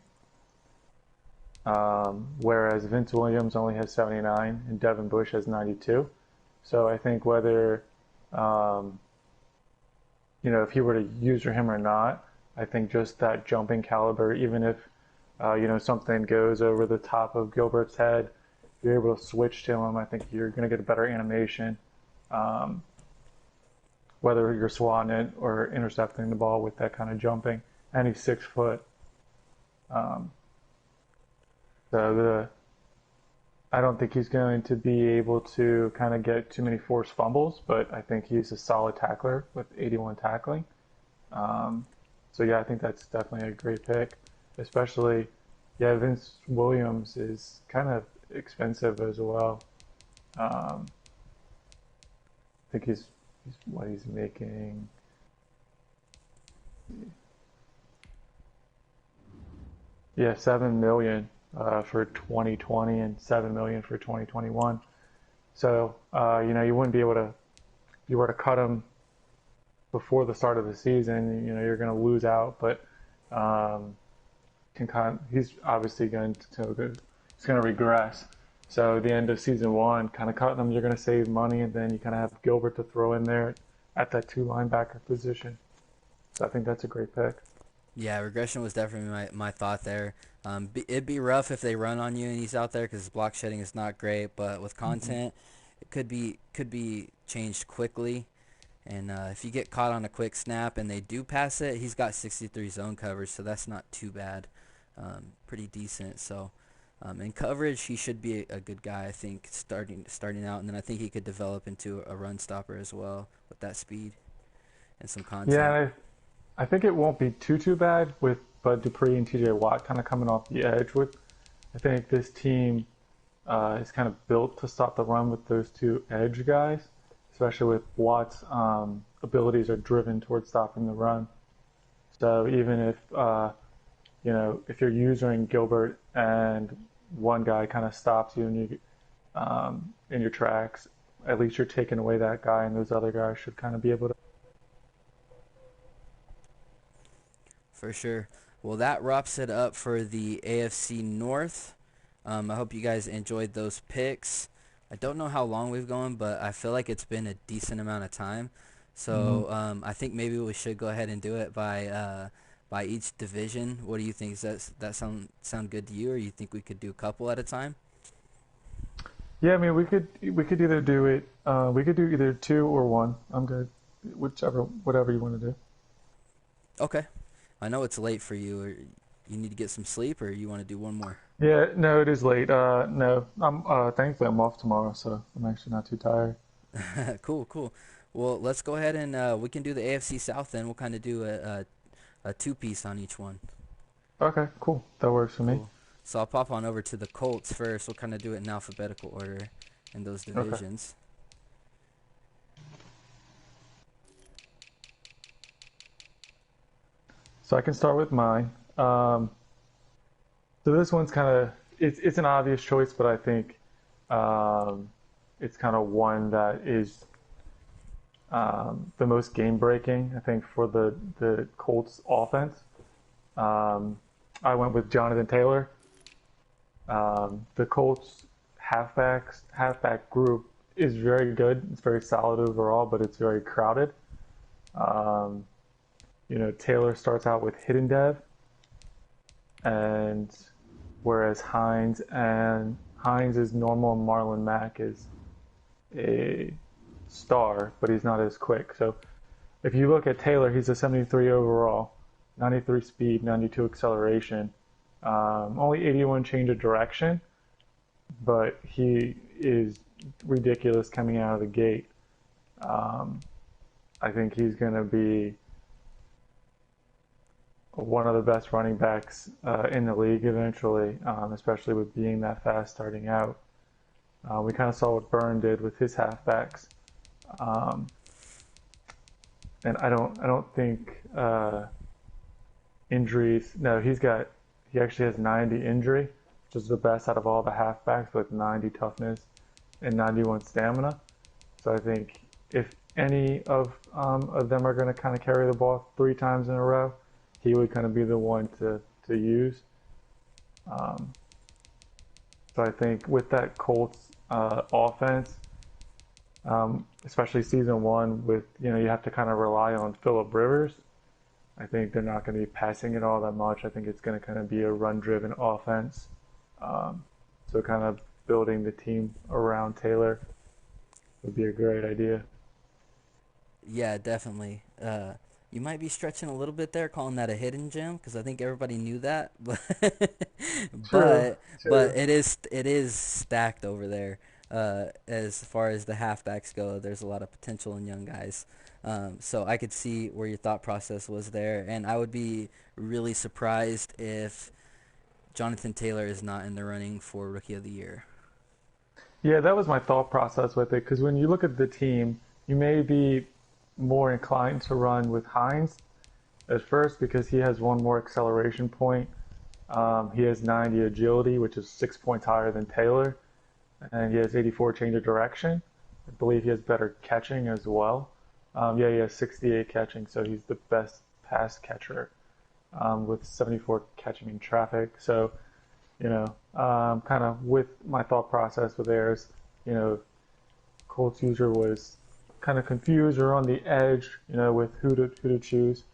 whereas Vince Williams only has 79 and Devin Bush has 92. So I think whether um, if he were to user him or not, I think just that jumping caliber, even if something goes over the top of Gilbert's head, you're able to switch to him. I think you're going to get a better animation, um, whether you're swatting it or intercepting the ball with that kind of jumping. And he's 6 foot. Um, so I don't think he's going to be able to kind of get too many forced fumbles, but I think he's a solid tackler with 81 tackling. Um, so yeah, I think that's definitely a great pick, especially yeah, Vince Williams is kind of expensive as well. I think he's what he's making. Yeah, 7 million for 2020 and 7 million for 2021. So you wouldn't be able to if you were to cut him before the start of the season. You're going to lose out, but um, he's obviously going to he's going to regress. So the end of season one, kind of cutting them, you're going to save money, and then you kind of have Gilbert to throw in there at that two linebacker position. So I think that's a great pick. Yeah, regression was definitely my thought there. It'd be rough if they run on you and he's out there because block shedding is not great. But with Hmm. content, it could be changed quickly. And if you get caught on a quick snap and they do pass it, he's got 63 zone coverage, so that's not too bad. Pretty decent. So in coverage, he should be a good guy, I think, starting out. And then I think he could develop into a run stopper as well with that speed and some Yeah, content. and I think it won't be too bad with Bud Dupree and T.J. Watt kind of coming off the edge. I think this team is kind of built to stop the run with those two edge guys, especially with Watt's abilities are driven towards stopping the run. So even if if you're using Gilbert and one guy kind of stops you and you in your tracks, at least you're taking away that guy, and those other guys should kind of be able to. For sure. Well, that wraps it up for the AFC North. I hope you guys enjoyed those picks. I don't know how long we've gone, but I feel like it's been a decent amount of time. Hmm. So I think maybe we should go ahead and do it by each division. What do you think? Does that sound good to you, or you think we could do a couple at a time? Yeah, I mean, we could either do it. We could do either two or one. I'm good, whichever, whatever you want to do. Okay. I know it's late for you. Or you need to get some sleep, or you want to do one more? Yeah, no, it is late. No, I'm thankfully I'm off tomorrow, so I'm actually not too tired. Cool, cool. Well, let's go ahead and we can do the AFC South then. We'll kind of do a two-piece on each one. Okay, cool. That works for me. Cool. So I'll pop on over to the Colts first. We'll kind of do it in alphabetical order in those Okay, divisions. so I can start with mine. So this one's kind of it's an obvious choice, but I think um, it's kind of one that is the most game breaking. I think for the Colts offense. Um, I went with Jonathan Taylor. The Colts halfback group is very good. It's very solid overall, but it's very crowded. Um, Taylor starts out with hidden dev, and whereas Hines is normal and Marlon Mack is a star, but he's not as quick. So if you look at Taylor, he's a 73 overall, 93 speed, 92 acceleration, only 81 change of direction, but he is ridiculous coming out of the gate. Um, I think he's going to be one of the best running backs in the league eventually, especially with being that fast starting out. We kind of saw what Byrne did with his halfbacks, um, and I don't think injuries. No, he actually has 90 injury, which is the best out of all the halfbacks with 90 toughness and 91 stamina. So I think if any of them are going to kind of carry the ball three times in a row, he would kind of be the one to use. Um, so I think with that Colts offense, especially season one, with you have to kind of rely on Philip Rivers. I think they're not going to be passing it all that much. I think it's going to kind of be a run-driven offense. Um, so kind of building the team around Taylor would be a great idea. Yeah, definitely. You might be stretching a little bit there, calling that a hidden gem, because I think everybody knew that, but True, but true. it is stacked over there. As far as the halfbacks go, there's a lot of potential in young guys. So I could see where your thought process was there, and I would be really surprised if Jonathan Taylor is not in the running for Rookie of the Year. Yeah, that was my thought process with it because when you look at the team, you may be more inclined to run with Hines at first because he has one more acceleration point. He has 90 agility, which is 6 points higher than Taylor, and he has 84 change of direction. I believe he has better catching as well. Yeah, he has 68 catching, so he's the best pass catcher with 74 catching in traffic. So kind of with my thought process with theirs, you know, Colts user was kind of confused or on the edge, with who to choose.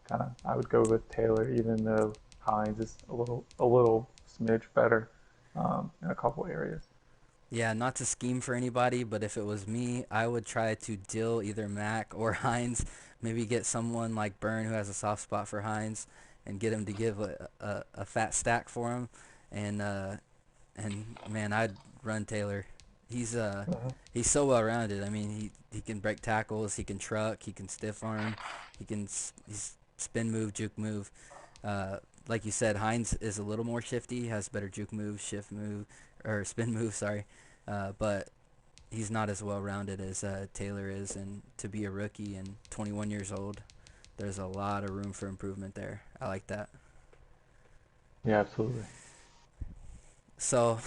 Kind of, I would go with Taylor, even though Hines is a little smidge better in a couple areas. Yeah, not to scheme for anybody, but if it was me, I would try to deal either Mac or Hines. Maybe get someone like Byrne who has a soft spot for Hines and get him to give a fat stack for him. And man, I'd run Taylor. He's uh Hmm. he's so well rounded. I mean, he can break tackles, he can truck, he can stiff arm, he's spin move, juke move. Like you said, Hines is a little more shifty, has better juke move, shift move, or spin move. Sorry, but he's not as well rounded as Taylor is. And to be a rookie and 21 years old, there's a lot of room for improvement there. I like that. Yeah, absolutely. So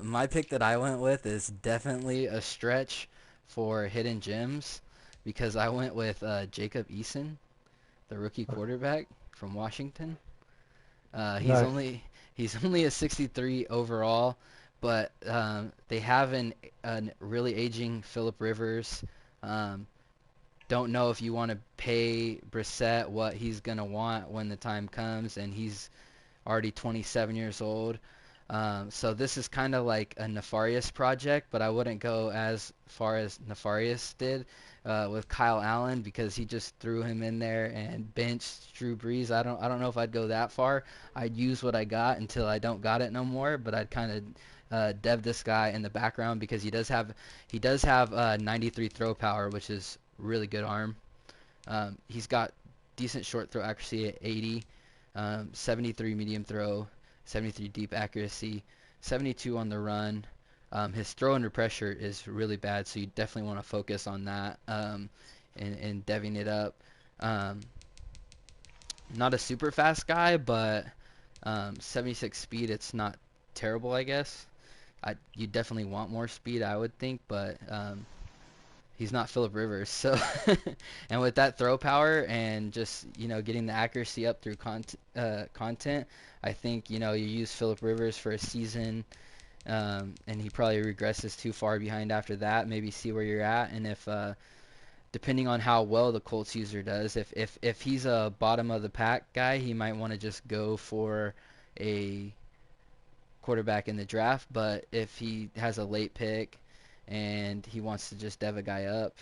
my pick that I went with is definitely a stretch for hidden gems because I went with Jacob Eason, the rookie quarterback from Washington. He's Nice. only a 63 overall, but they have an really aging Philip Rivers. Um, don't know if you want to pay Brissett what he's gonna want when the time comes, and he's already 27 years old. So this is kind of like a nefarious project, but I wouldn't go as far as nefarious did with Kyle Allen because he just threw him in there and benched Drew Brees. I don't know if I'd go that far. I'd use what I got until I don't got it no more, but I'd kind of dev this guy in the background because he does have 93 throw power, which is really good arm. He's got decent short throw accuracy at 80, 73 medium throw, 73 deep accuracy, 72 on the run. His throw under pressure is really bad, so you definitely want to focus on that and deving it up. Um, Not a super fast guy, but 76 speed, it's not terrible, I guess. You definitely want more speed, I would think, but he's not Philip Rivers. So, and with that throw power and just getting the accuracy up through content, I think you use Philip Rivers for a season, and he probably regresses too far behind after that. Maybe see where you're at, and if depending on how well the Colts user does, if he's a bottom of the pack guy, he might want to just go for a quarterback in the draft. But if he has a late pick and he wants to just dev a guy up,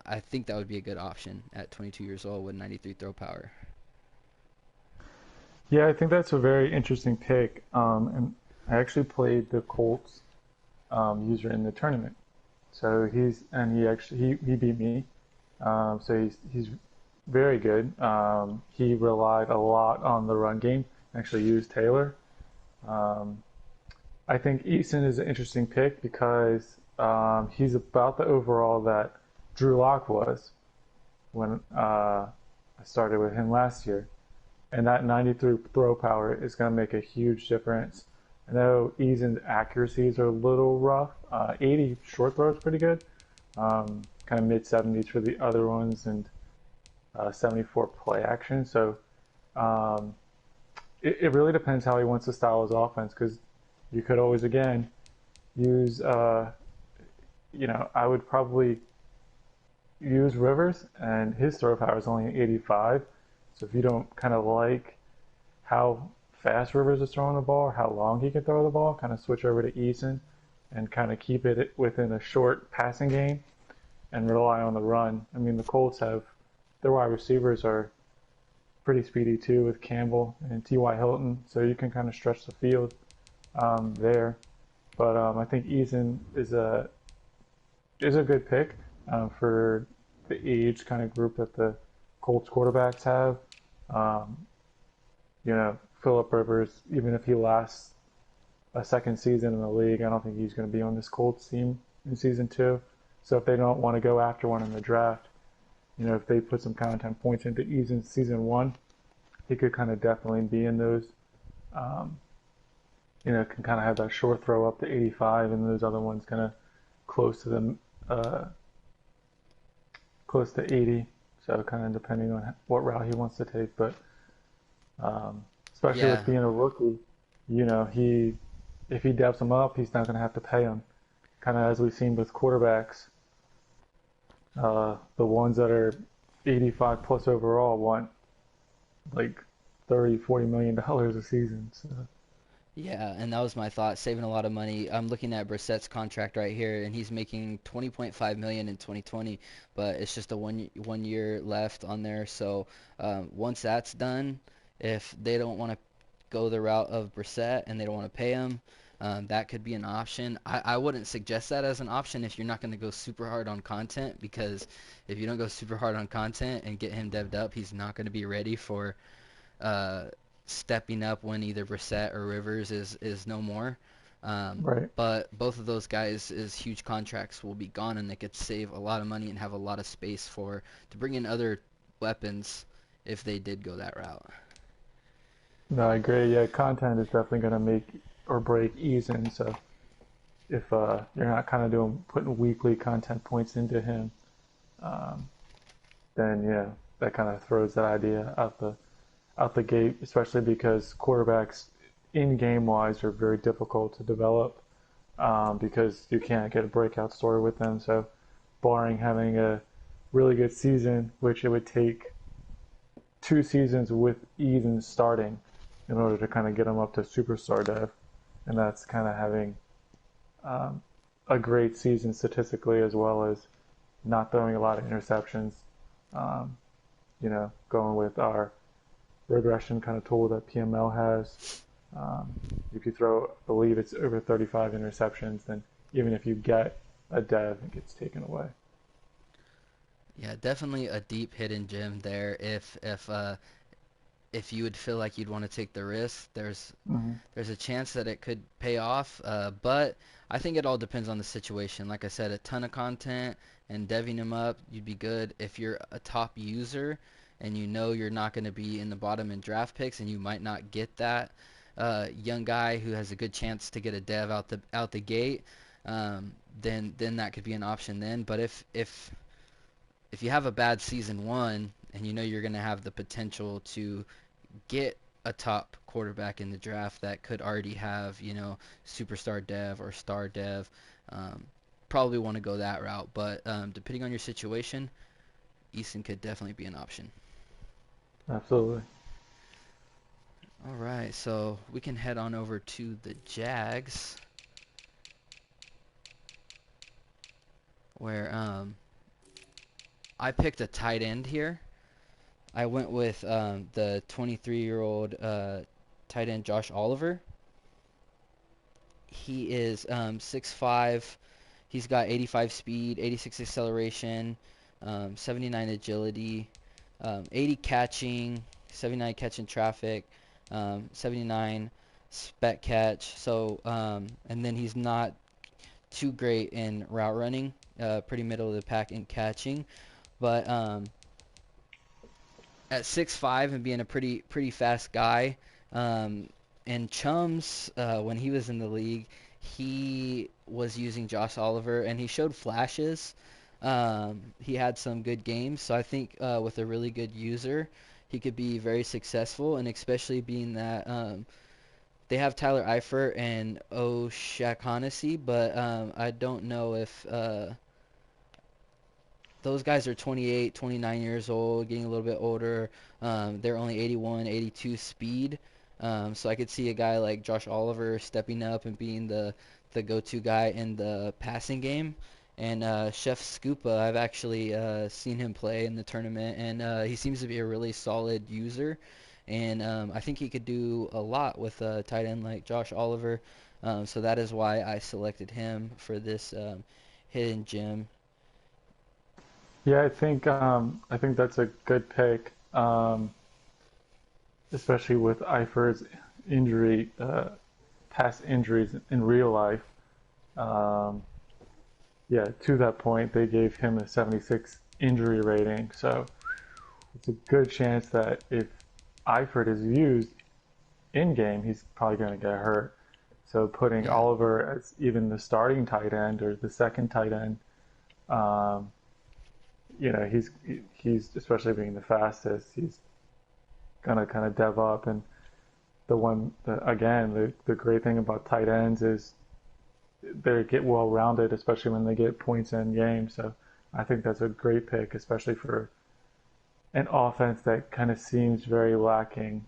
I think that would be a good option at 22 years old with 93 throw power. Yeah, I think that's a very interesting pick. And I actually played the Colts user in the tournament. So he beat me. So he's very good. He relied a lot on the run game. Actually used Taylor. Um, I think Eason is an interesting pick because he's about the overall that Drew Lock was when I started with him last year. And that 93 throw power is going to make a huge difference. I know Eason's accuracies are a little rough. 80 short throw is pretty good. Kind of mid 70s for the other ones, and 74 play action. So um, it really depends how he wants to style his offense because you could always again use I would probably use Rivers, and his throw power is only 85. So if you don't kind of like how fast Rivers is throwing the ball or how long he can throw the ball, kind of switch over to Eason and kind of keep it within a short passing game and rely on the run. I mean, the Colts have their wide receivers are pretty speedy too with Campbell and T.Y. Hilton, so you can kind of stretch the field there. But I think Eason is a good pick for the age kind of group that the Colts quarterbacks have. Um, Philip Rivers, even if he lasts a second season in the league, I don't think he's going to be on this Colts team in season two. So if they don't want to go after one in the draft, if they put some content points into Eason season one, he could kind of definitely be in those. Um, can kind of have that short throw up to 85, and those other ones kind of close to them, close to 80. So kind of depending on what route he wants to take, but especially with Yeah, being a rookie, he if he depths him up, he's not going to have to pay him. Kind of as we've seen with quarterbacks, the ones that are 85 plus overall want like 30, 40 million dollars a season. So yeah, and that was my thought, saving a lot of money. I'm looking at Brissett's contract right here, and he's making 20.5 million in 2020, but it's just a one year left on there. So once that's done, if they don't want to go the route of Brissett and they don't want to pay him, that could be an option. I wouldn't suggest that as an option if you're not going to go super hard on content, because if you don't go super hard on content and get him devved up, he's not going to be ready for uh, stepping up when either Brissett or Rivers is no more. right. But both of those guys is huge contracts will be gone, and they could save a lot of money and have a lot of space for to bring in other weapons if they did go that route. No, I agree. Yeah, content is definitely going to make or break Eason. So if you're not kind of doing putting weekly content points into him, um, then yeah, that kind of throws that idea out the gate, especially because quarterbacks in game wise are very difficult to develop because you can't get a breakout story with them. So, barring having a really good season, which it would take 2 seasons with Eden starting in order to kind of get them up to superstar dev, and that's kind of having um, a great season statistically as well as not throwing a lot of interceptions. Um, going with our regression kind of tool that PML has. If you throw, I believe it's over 35 interceptions, then even if you get a dev, it gets taken away. Yeah, definitely a deep hidden gem there. If you would feel like you'd want to take the risk, Mm-hmm. there's a chance that it could pay off. But I think it all depends on the situation. Like I said, a ton of content and deving them up, you'd be good. If you're a top user and you know you're not going to be in the bottom in draft picks and you might not get that young guy who has a good chance to get a dev out the gate, then that could be an option then. But if you have a bad season one and you know you're going to have the potential to get a top quarterback in the draft that could already have, superstar dev or star dev, um, probably want to go that route. But depending on your situation, Easton could definitely be an option. Absolutely. All right, so we can head on over to the Jags, where I picked a tight end here. I went with the 23-year-old tight end Josh Oliver. He is 6'5". He's got 85 speed, 86 acceleration, 79 agility, 80 catching, 79 catching traffic, 79 spec catch. So, and then he's not too great in route running, pretty middle of the pack in catching. But at 6'5" and being a pretty fast guy. And Chums, when he was in the league, he was using Josh Oliver, and he showed flashes. He had some good games, so I think with a really good user, he could be very successful, and especially being that they have Tyler Eifert and O'Shaughnessy, but I don't know if those guys are 28, 29 years old, getting a little bit older. They're only 81, 82 speed. So I could see a guy like Josh Oliver stepping up and being the go-to guy in the passing game. And Chef Scupa, I've actually seen him play in the tournament, and he seems to be a really solid user. And I think he could do a lot with a tight end like Josh Oliver. So that is why I selected him for this hidden gem. Yeah, I think that's a good pick, especially with Eifert's injury, past injuries in real life. Um, yeah, to that point, they gave him a 76 injury rating, so it's a good chance that if Eifert is used in game, he's probably going to get hurt. So putting Yeah. Oliver as even the starting tight end or the second tight end, um, he's especially being the fastest, he's gonna kind of dev up. And again, the great thing about tight ends is they get well rounded, especially when they get points in game. So I think that's a great pick, especially for an offense that kind of seems very lacking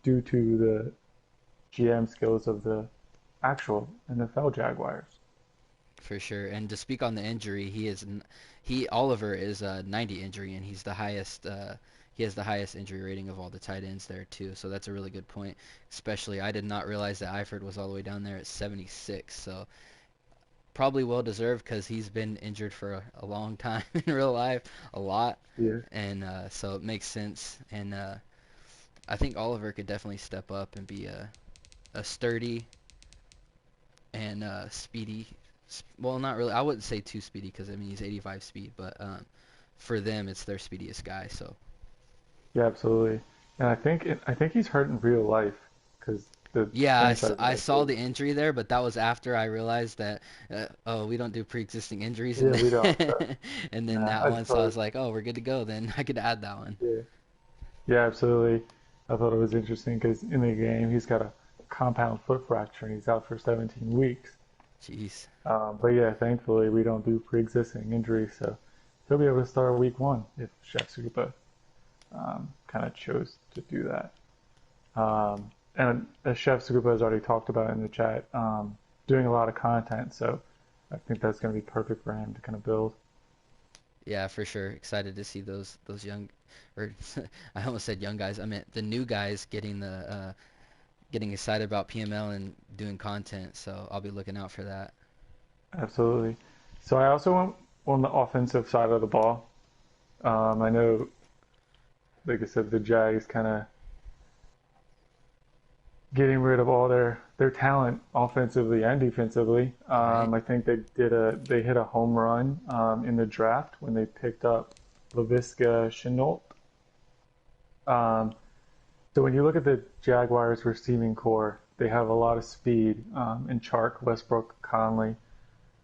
due to the GM skills of the actual NFL Jaguars. For sure. And to speak on the injury, he Oliver is a 90 injury, and he has the highest injury rating of all the tight ends there too. So that's a really good point. Especially, I did not realize that Eifert was all the way down there at 76. So probably well deserved because he's been injured for a long time in real life, a lot, Yeah, and so it makes sense. And I think Oliver could definitely step up and be a sturdy and speedy. Well, not really. I wouldn't say too speedy because I mean he's 85 speed, but for them it's their speediest guy. So yeah, absolutely. And I think he's hurt in real life because the yeah, franchise I saw actually. the injury there, but that was after I realized that oh we don't do pre-existing injuries, Yeah, and we don't. So, then and then nah, that I one. just So I thought, was like, oh we're good to go. Then I could add that one. yeah. Yeah, absolutely. I thought it was interesting because in the game he's got a compound foot fracture and he's out for 17 weeks. Jeez. But yeah, thankfully we don't do pre-existing injuries, so he'll be able to start week one if Chef Supa kind of chose to do that. And as Chef Supa has already talked about in the chat, doing a lot of content, so I think that's going to be perfect for him to kind of build. Yeah, for sure. Excited to see those young, or I almost said young guys. I meant the new guys getting excited about PML and doing content. So I'll be looking out for that. Absolutely. So I also went on the offensive side of the ball. I know, like I said, the Jags kind of getting rid of all their talent offensively and defensively. Right. I think they hit a home run in the draft when they picked up Laviska Shenault. Um, so when you look at the Jaguars receiving core, they have a lot of speed in Chark, Westbrook, Conley.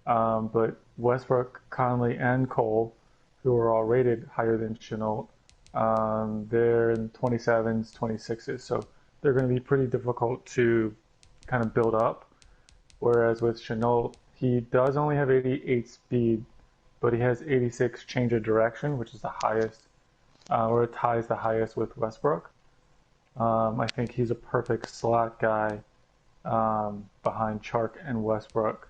But Westbrook, Conley, and Cole, who are all rated higher than Chenault, they're in 27s, 26s. So they're going to be pretty difficult to kind of build up. Whereas with Chenault, he does only have 88 speed, but he has 86 change of direction, which is the highest, or it ties the highest with Westbrook. I think he's a perfect slot guy behind Chark and Westbrook.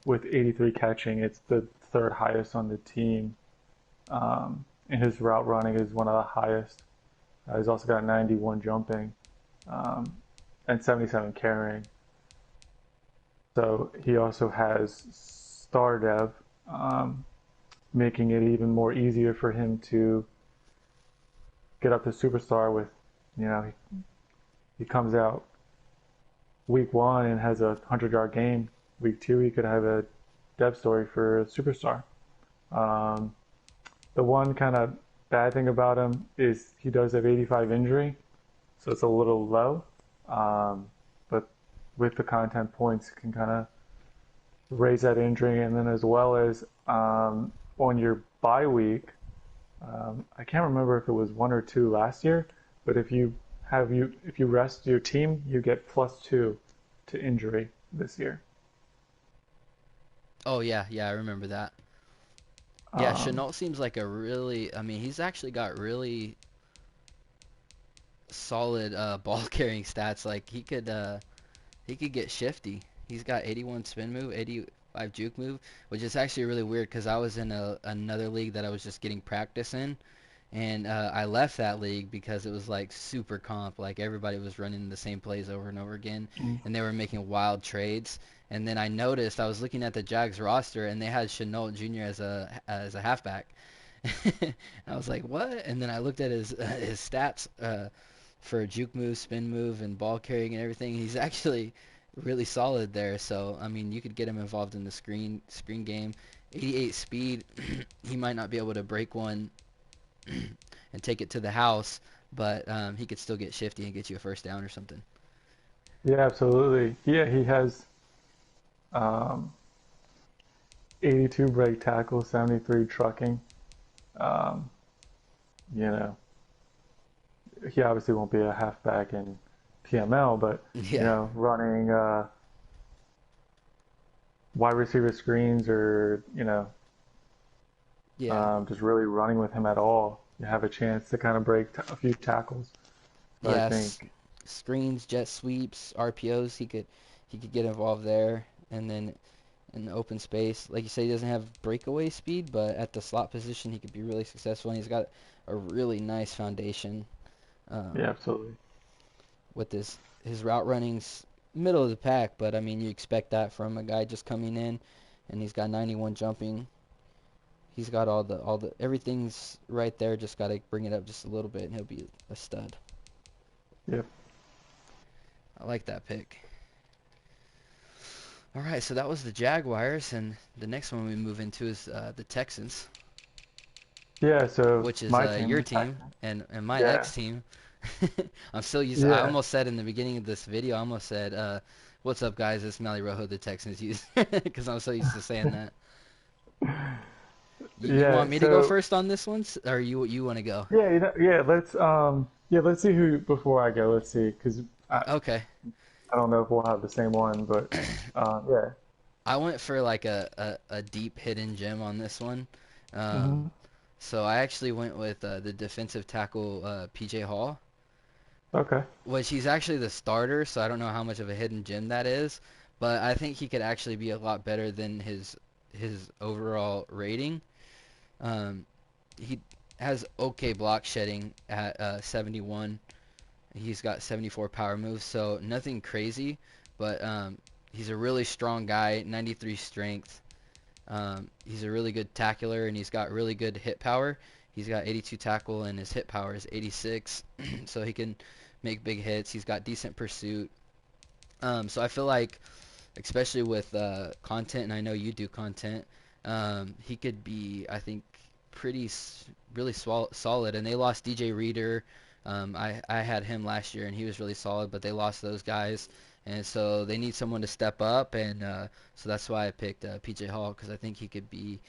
With 83 catching, it's the third highest on the team. And his route running is one of the highest. He's also got 91 jumping um, and 77 carrying. So he also has star dev, um, making it even more easier for him to get up to superstar with, he comes out week one and has a 100-yard game. Week two, he could have a dev story for a superstar. Um, the one kind of bad thing about him is he does have 85 injury, so it's a little low. But with the content points, you can kind of raise that injury, and then as well as on your bye week, I can't remember if it was one or two last year, but if you rest your team, you get +2 to injury this year. Oh yeah, yeah, I remember that. Yeah, Um, Chenault seems like a really. I mean, he's actually got really solid ball carrying stats. Like he could get shifty. He's got 81 spin move, 85 juke move, which is actually really weird because I was in another league that I was just getting practice in, and I left that league because it was like super comp. Like everybody was running the same plays over and over again, and they were making wild trades. And then I noticed I was looking at the Jags roster, and they had Chenault Jr. as a halfback. I was like, what? And then I looked at his stats for juke move, spin move, and ball carrying and everything. He's actually really solid there. So I mean, you could get him involved in the screen game. 88 speed. He might not be able to break one and take it to the house, but he could still get shifty and get you a first down or something. yeah, absolutely. Yeah, he has um, 82 break tackles, 73 trucking. Um, you know, he obviously won't be a halfback in PML, but Yeah, running wide receiver screens or yeah, just really running with him at all, you have a chance to kind of break a few tackles. So I yes. think, Screens, jet sweeps, RPOs. He could get involved there, and then in the open space, like you say, he doesn't have breakaway speed, but at the slot position, he could be really successful, and he's got a really nice foundation yeah, um, absolutely. with his route running's middle of the pack, but I mean, you expect that from a guy just coming in, and he's got 91 jumping. He's got all the everything's right there. Just got to bring it up just a little bit, and he'll be a stud. Yep. I like that pick. All right, so that was the Jaguars, and the next one we move into is the Texans, Yeah, so which is my team, your the team Texans. and my Yeah, ex team. I'm still using. I yeah. almost said in the beginning of this video, I almost said, "What's up, guys? It's Mally Rojo, the Texans use," because I'm so used to saying that. You Yeah, want me to go so first on this one, or you want to go? yeah, let's see who before I go. Let's see, because Okay. I don't know if we'll have the same one, but yeah. I went for like a deep hidden gem on this one. Um, Hmm. so I actually went with the defensive tackle PJ Hall, Okay. which he's actually the starter, so I don't know how much of a hidden gem that is, but I think he could actually be a lot better than his overall rating. Um, he has okay block shedding at 71. He's got 74 power moves, so nothing crazy, but he's a really strong guy, 93 strength. He's a really good tackler, and he's got really good hit power. He's got 82 tackle, and his hit power is 86, so he can make big hits. He's got decent pursuit. So I feel like, especially with content, and I know you do content, he could be, I think, pretty really solid. And they lost DJ Reader. I had him last year, and he was really solid, but they lost those guys, and so they need someone to step up, and so that's why I picked PJ Hall because I think he could be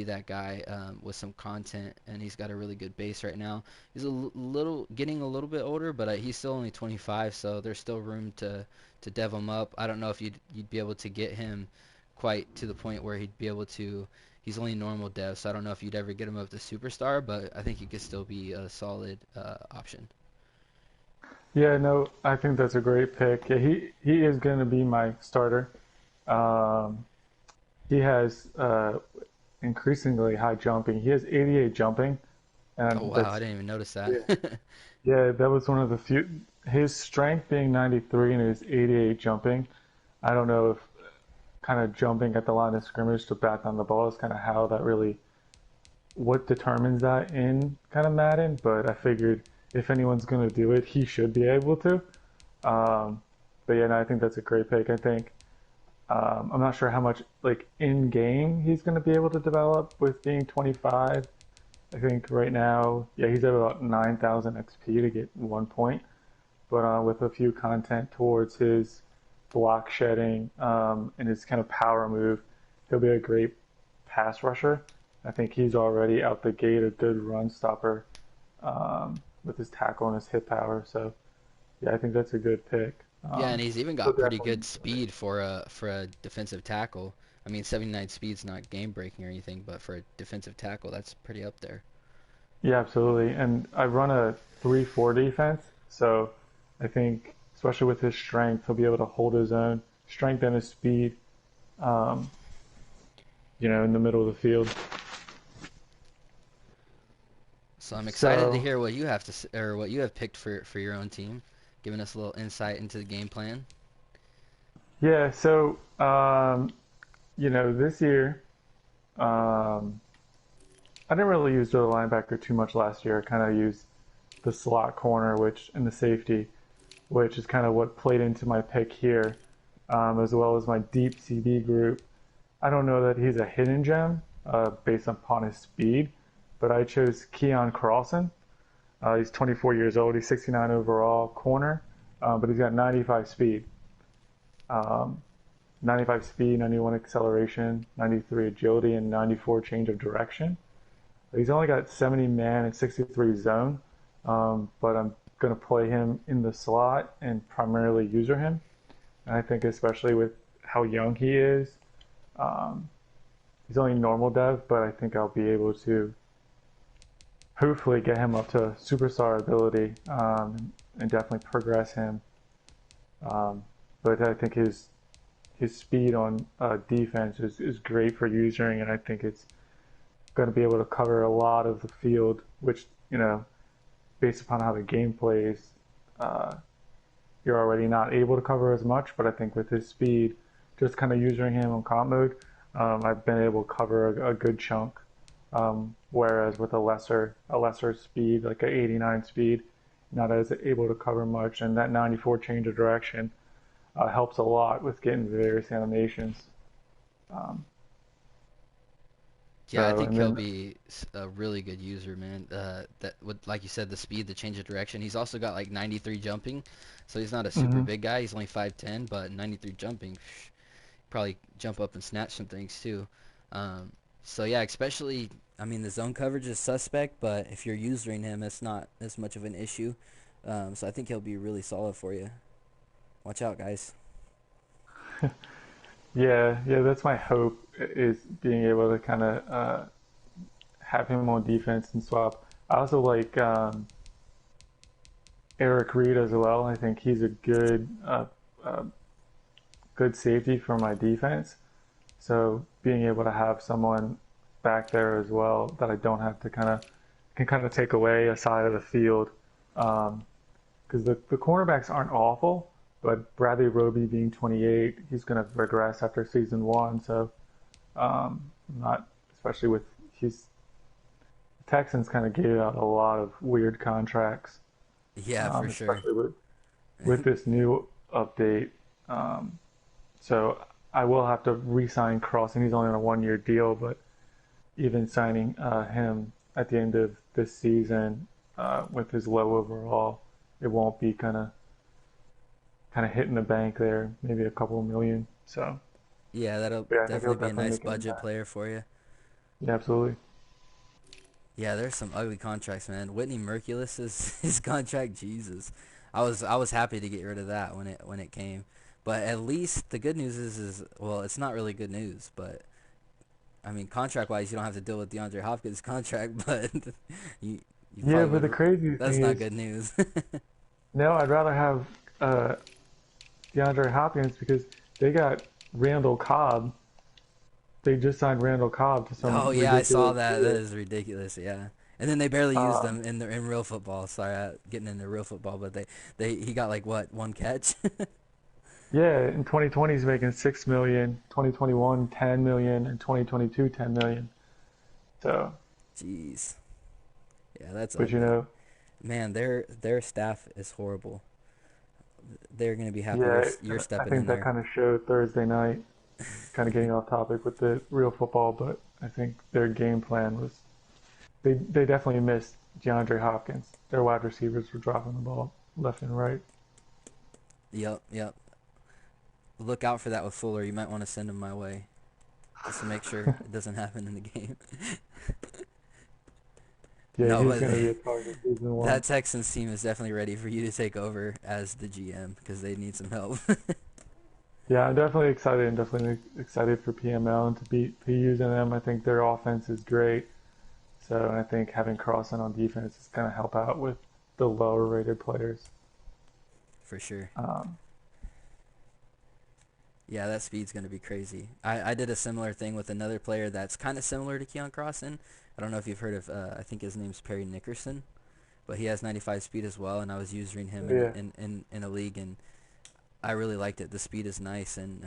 that guy with some content, and he's got a really good base right now. He's little getting a little bit older, but he's still only 25, so there's still room to dev him up. I don't know if you'd be able to get him quite to the point where he'd be able to. He's only normal dev, so I don't know if you'd ever get him up to superstar, but I think he could still be a solid option. Yeah, no, I think that's a great pick. Yeah, he is going to be my starter. Um, he has increasingly high jumping. He has 88 jumping, Oh and wow, I that's didn't even notice that. yeah, yeah, that was one of the few. His strength being 93 and his 88 jumping. I don't know if kind of jumping at the line of scrimmage to bat on the ball is kind of how that really what determines that in kind of Madden. But I figured if anyone's going to do it, he should be able to. Um, but yeah, no, I think that's a great pick. I think I'm not sure how much like in game he's going to be able to develop with being 25. I think right now, yeah, he's at about 9,000 XP to get 1 point, but with a few content towards his block shedding and his kind of power move, he'll be a great pass rusher. I think he's already out the gate a good run stopper with his tackle and his hit power. So yeah, I think that's a good pick. Yeah, and he's even So got pretty definitely good speed for a defensive tackle. I mean, 79 speed's not game breaking or anything, but for a defensive tackle, that's pretty up there. yeah, absolutely. And I run a 3-4 defense, so I think, especially with his strength, he'll be able to hold his own, strength and his speed, um, in the middle of the field. So I'm excited to So, hear what you have or what you have picked for your own team, giving us a little insight into the game plan. yeah, so, this year, um, I didn't really use the linebacker too much last year. I kind of used the slot corner, which and the safety, which is kind of what played into my pick here, as well as my deep CB group. I don't know that he's a hidden gem based upon his speed, but I chose Keon Carlson. He's 24 years old. He's 69 overall corner, but he's got 95 speed. Um, 95 speed, 91 acceleration, 93 agility, and 94 change of direction. He's only got 70 man and 63 zone, but I'm going to play him in the slot and primarily user him. And I think especially with how young he is, um, he's only normal dev, but I think I'll be able to hopefully get him up to superstar ability and definitely progress him. Um, but I think his speed on defense is great for usering, and I think it's going to be able to cover a lot of the field, which based upon how the game plays, uh, you're already not able to cover as much. But I think with his speed, just kind of using him on comp mode, I've been able to cover a good chunk. Whereas with a lesser speed, like a 89 speed, not as able to cover much, and that 94 change of direction helps a lot with getting various animations. Um, Yeah, I so think and he'll then be a really good user, man. That would, like you said, the speed, the change of direction. He's also got like 93 jumping, so he's not a super mhm. big guy. He's only 5'10", but 93 jumping, probably jump up and snatch some things too. Um, So yeah, especially I mean the zone coverage is suspect, but if you're using him, it's not as much of an issue. So I think he'll be really solid for you. Watch out, guys. Yeah, yeah, that's my hope is being able to kind of have him on defense and swap. I also like Eric Reed as well. I think he's a uh, good safety for my defense. So being able to have someone back there as well that I don't have to kind of take away a side of the field, because the cornerbacks aren't awful, but Bradley Roby being 28, he's going to regress after season one. So not especially with he's Texans kind of gave out a lot of weird contracts, Yeah, for sure. especially with this new update. Um, so I will have to re-sign Cross, and he's only on a 1 year deal. But even signing him at the end of this season with his low overall, it won't be kind of hitting the bank there. Maybe a couple of million. So Yeah, that'll yeah, I think he'll definitely be a definitely nice make an budget impact. player for you. Yeah, absolutely. Yeah, there's some ugly contracts, man. Whitney Mercilus is his contract, Jesus. I was happy to get rid of that when it came. But at least the good news is well, it's not really good news, but I mean contract wise you don't have to deal with DeAndre Hopkins' contract, but you you Yeah, probably but the would crazy that's thing not is, good news. no, I'd rather have uh, DeAndre Hopkins because they got Randall Cobb. They just signed Randall Cobb to some Oh yeah, I saw ridiculous that. That deal. is ridiculous. Yeah, and then they barely used Um, them in real football. Sorry, getting into real football, but they he got like what one catch. yeah, in 2020 he's making 6 million, 2021 10 million, and 2022 10 million. So, Jeez, yeah, that's but ugly. Man, their staff is horrible. They're gonna be happy yeah, you're I stepping think in that there. kind of showed Thursday night. Kind of getting off topic with the real football, but I think their game plan was they definitely missed DeAndre Hopkins. Their wide receivers were dropping the ball left and right. Yep, yep. Look out for that with Fuller. You might want to send him my way just to make sure it doesn't happen in the game. Yeah, No, he's but going to be a target season one. that Texans team is definitely ready for you to take over as the GM because they need some help. Yeah, I'm definitely excited and definitely excited for PML and to using them. I think their offense is great. So and I think having Crossan on defense is going to help out with the lower rated players. For sure. Um, Yeah, that speed's going to be crazy. I did a similar thing with another player that's kind of similar to Keon Crossan. I don't know if you've heard of, I think his name's Perry Nickerson, but he has 95 speed as well, and I was using him yeah, in a league, and I really liked it. The speed is nice, and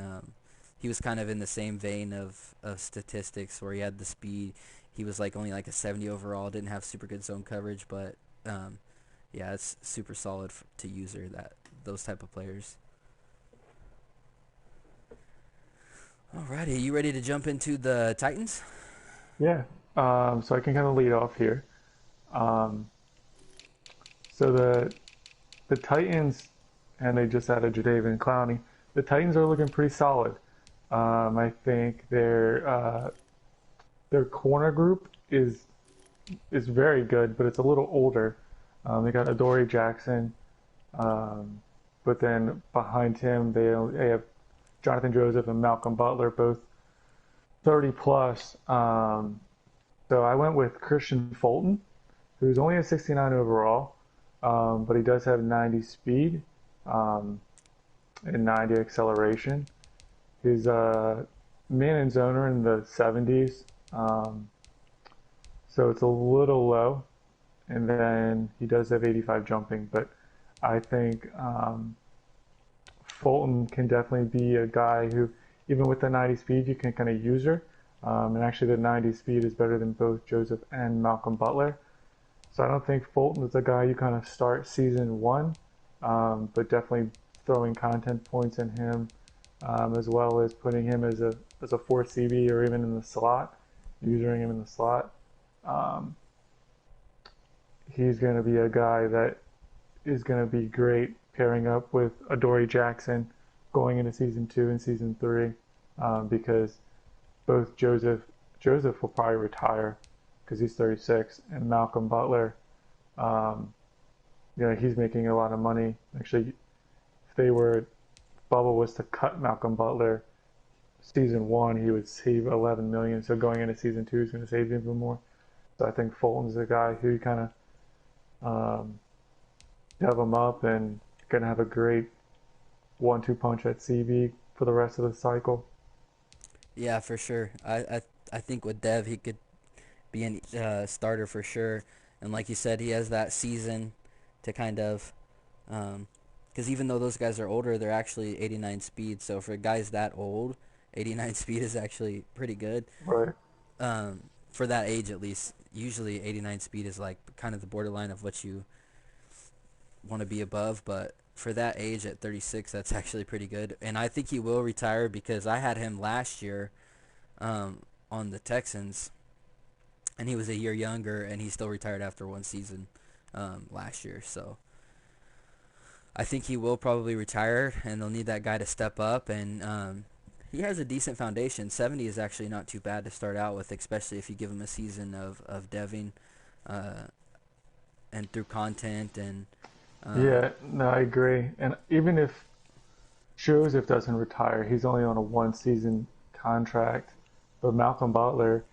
he was kind of in the same vein of statistics where he had the speed. He was like only like a 70 overall, didn't have super good zone coverage, but um, yeah, it's super solid to user that those type of players. Alrighty, you ready to jump into the Titans? yeah. So I can kind of lead off here. Um, so the Titans, and they just added Jadeveon Clowney. The Titans are looking pretty solid. I think their corner group is very good, but it's a little older. They got Adoree Jackson, um, but then behind him they have Jonathan Joseph and Malcolm Butler, both 30 plus. So I went with Christian Fulton, who's only a 69 overall, but he does have 90 speed um, and 90 acceleration. He's a man and zoner in the 70s, so it's a little low. And then he does have 85 jumping, but I think Fulton can definitely be a guy who, even with the 90 speed, you can kind of use her. And actually, the 90 speed is better than both Joseph and Malcolm Butler. So I don't think Fulton is a guy you kind of start season one, but definitely throwing content points in him, as well as putting him as a four CB or even in the slot, using him in the slot. Um, he's going to be a guy that is going to be great pairing up with Adoree Jackson going into season two and season three, because both Joseph Joseph will probably retire because he's 36, and Malcolm Butler, um, he's making a lot of money. Actually, if they were Bubble was to cut Malcolm Butler season one, he would save 11 million. So going into season two, he's going to save even more. So I think Fulton's the guy who kind of dev him up and going to have a great 1-2 punch at CB for the rest of the cycle. Yeah, for sure. I think with Dev, he could be a starter for sure. And like you said, he has that season to kind of, because even though those guys are older, they're actually 89 speed. So for guys that old, 89 speed is actually pretty good, Right. for that age at least. Usually 89 speed is like kind of the borderline of what you want to be above, but for that age at 36, that's actually pretty good. And I think he will retire because I had him last year, on the Texans, and he was a year younger, and he still retired after one season, last year. So I think he will probably retire, and they'll need that guy to step up. And he has a decent foundation. 70 is actually not too bad to start out with, especially if you give him a season of deving, uh, and through content and Yeah, no, I agree. And even if Joseph doesn't retire, he's only on a 1 season contract. But Malcolm Butler,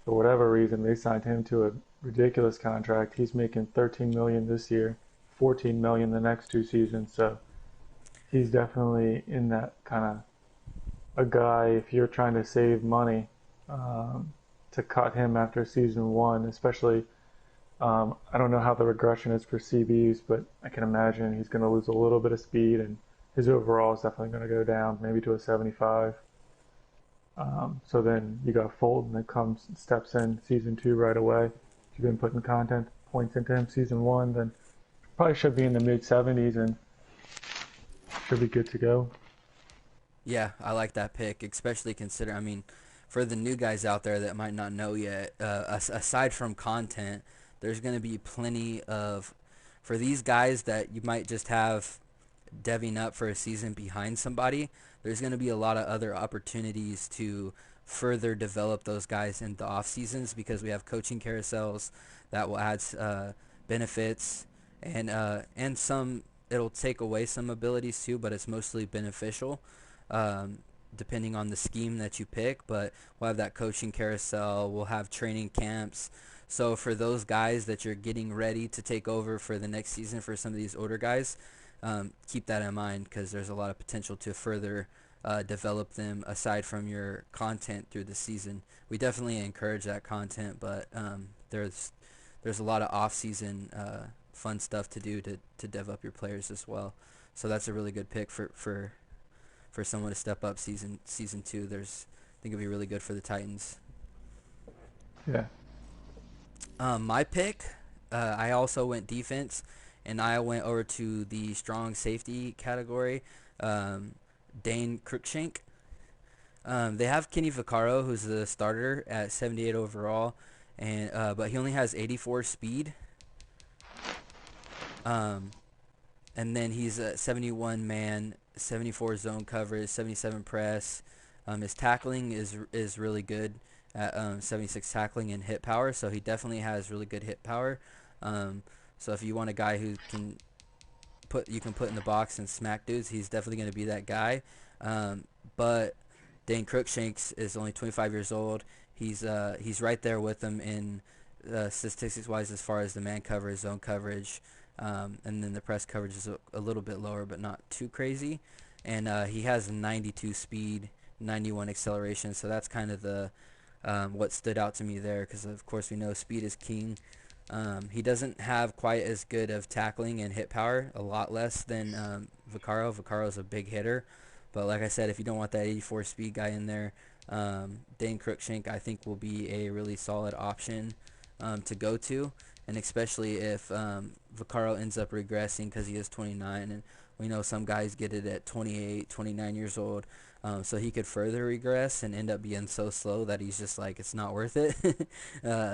for whatever reason, they signed him to a ridiculous contract. He's making 13 million this year, 14 million the next 2 seasons. So he's definitely in that kind of a guy if you're trying to save money, um, to cut him after season one, especially. I don't know how the regression is for CBs, but I can imagine he's going to lose a little bit of speed, and his overall is definitely going to go down, maybe to a 75. So then you got Fulton that comes and steps in season two right away. If you've been putting content points into him season one, then probably should be in the mid 70s and should be good to go. yeah, I like that pick, especially consider. I mean, for the new guys out there that might not know yet, aside from content, there's going to be plenty of, for these guys that you might just have deving up for a season behind somebody. There's going to be a lot of other opportunities to further develop those guys in the off seasons because we have coaching carousels that will add benefits, and some, it'll take away some abilities too, but it's mostly beneficial, um, depending on the scheme that you pick. But we'll have that coaching carousel. We'll have training camps. So for those guys that you're getting ready to take over for the next season for some of these older guys, keep that in mind because there's a lot of potential to further develop them aside from your content through the season. We definitely encourage that content, but there's a lot of off-season fun stuff to do to dev up your players as well. So that's a really good pick for someone to step up season two. I think it'll be really good for the Titans. Yeah. My pick, I also went defense, and I went over to the strong safety category. Um, Dane Cruikshank. They have Kenny Vaccaro, who's the starter at 78 overall, and but he only has 84 speed. Um, and then he's a 71 man, 74 zone coverage, 77 press. His tackling is really good at 76 tackling and hit power, so he definitely has really good hit power. Um, so if you want a guy who can put in the box and smack dudes, he's definitely going to be that guy. But Dane Crookshanks is only 25 years old. He's right there with them in statistics wise as far as the man coverage, zone coverage, and then the press coverage is a little bit lower, but not too crazy. And he has 92 speed, 91 acceleration. So that's kind of the what stood out to me there, because of course we know speed is king. He doesn't have quite as good of tackling and hit power, a lot less than Vaccaro. Vaccaro's a big hitter, but like I said, if you don't want that 84 speed guy in there, Dane Cruikshank I think will be a really solid option to go to, and especially if Vaccaro ends up regressing because he is 29, and we know some guys get it at 28, 29 years old. So he could further regress and end up being so slow that he's just like, it's not worth it.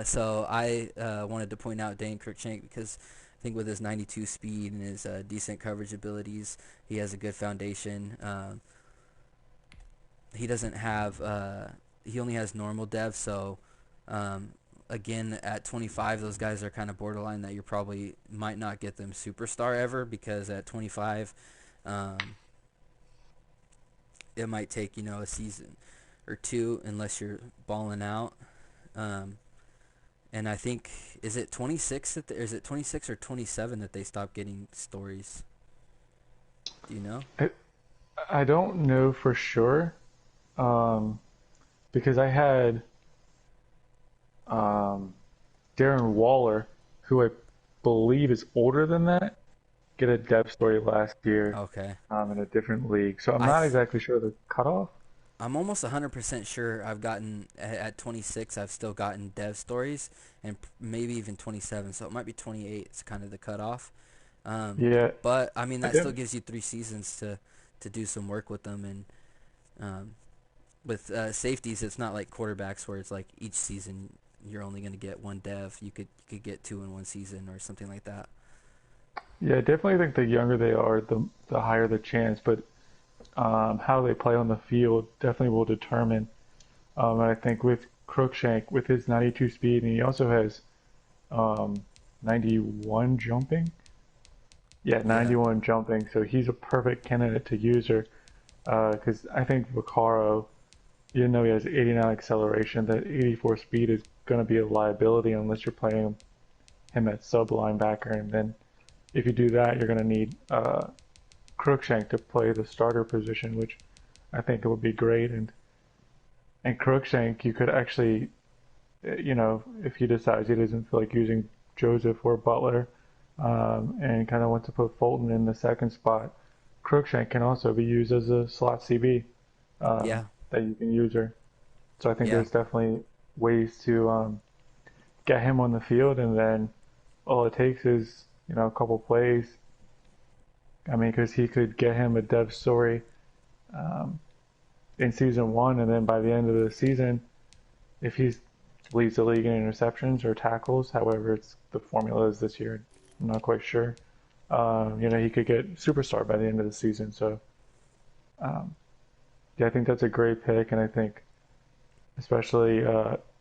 So I wanted to point out Dane Cruikshank because I think with his 92 speed and his decent coverage abilities, he has a good foundation. He doesn't have he only has normal dev, so um, again at 25, those guys are kind of borderline that you probably might not get them superstar ever because at 25, um, it might take a season or two unless you're balling out. Um, and I think is it 26 is it 26 or 27 that they stop getting stories? Do you know? I, I don't know for sure, um, because I had um, Darren Waller, who I believe is older than that, get a dev story last year Okay. in a different league. So I'm I not th- exactly sure the cutoff. I'm almost 100% sure I've gotten at 26. I've still gotten dev stories, and maybe even 27. So it might be 28. It's kind of the cutoff. Um, Yeah, but I mean I that still did. gives you 3 seasons to do some work with them. And um, with safeties, it's not like quarterbacks where it's like each season you're only going to get one dev. You could get two in one season or something like that. Yeah, I definitely think the younger they are, the higher the chance. But how they play on the field definitely will determine. And I think with Crookshank, with his 92 speed, and he also has um, 91 jumping. Yeah, Yeah. 91 jumping. So he's a perfect candidate to use her. Because I think Vaccaro, even though he has 89 acceleration, that 84 speed is going to be a liability unless you're playing him at sub linebacker. And then if you do that, you're going to need Crookshank to play the starter position, which I think it would be great. And Crookshank, you could actually, if he decides he doesn't feel like using Joseph or Butler, and kind of wants to put Fulton in the second spot, Crookshank can also be used as a slot CB Yeah. that you can use her. So I think Yeah. there's definitely ways to get him on the field, and then all it takes is a couple plays. I mean, because he could get him a dev story um, in season one, and then by the end of the season, if he leads the league in interceptions or tackles, however it's the formula is this year, I'm not quite sure. He could get superstar by the end of the season. So um, yeah, I think that's a great pick, and I think especially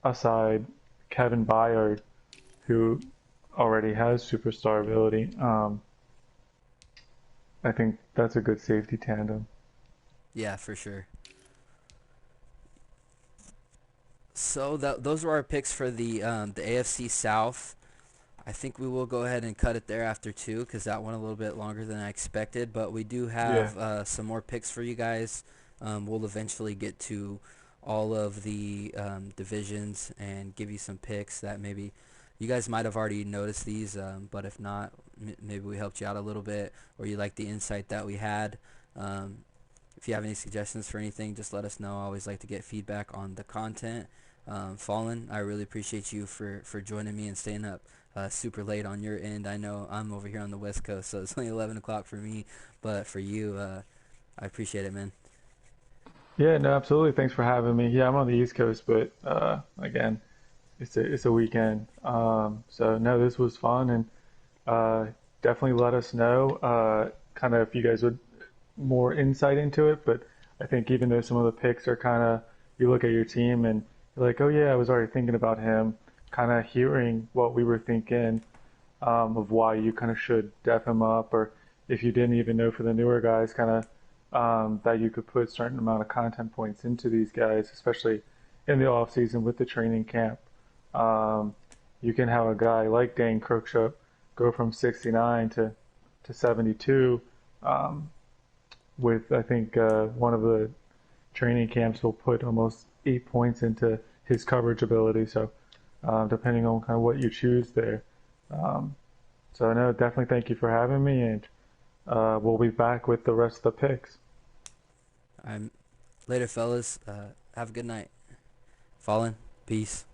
aside Kevin Byard, who already has superstar ability, I think that's a good safety tandem. Yeah, for sure. So those were our picks for the AFC South. I think we will go ahead and cut it there after two because that went a little bit longer than I expected. But we do Yeah. have some more picks for you guys. We'll eventually get to all of the divisions and give you some picks that maybe you guys might have already noticed these, but if not, maybe we helped you out a little bit or you like the insight that we had. Um, if you have any suggestions for anything, just let us know. I always like to get feedback on the content. Fallen, I really appreciate you for joining me and staying up super late on your end. I know I'm over here on the West Coast, so it's only 11 o'clock for me, but for you, I appreciate it, man. Yeah, no, absolutely. Thanks for having me. Yeah, I'm on the East Coast, but again, it's a weekend. So no, this was fun, and uh, definitely let us know kind of if you guys would more insight into it. But I think even though some of the picks are kind of, you look at your team and you're like, oh yeah, I was already thinking about him, kind of hearing what we were thinking of why you kind of should def him up, or if you didn't even know for the newer guys, kind of that you could put a certain amount of content points into these guys, especially in the off season with the training camp. Um, you can have a guy like Dane Cruikshank go from 69 to 72 um, with I think one of the training camps will put almost 8 points into his coverage ability. So depending on kind of what you choose there. Um, so no, definitely thank you for having me, and we'll be back with the rest of the picks. I'm later, fellas. Have a good night. Fallen, peace.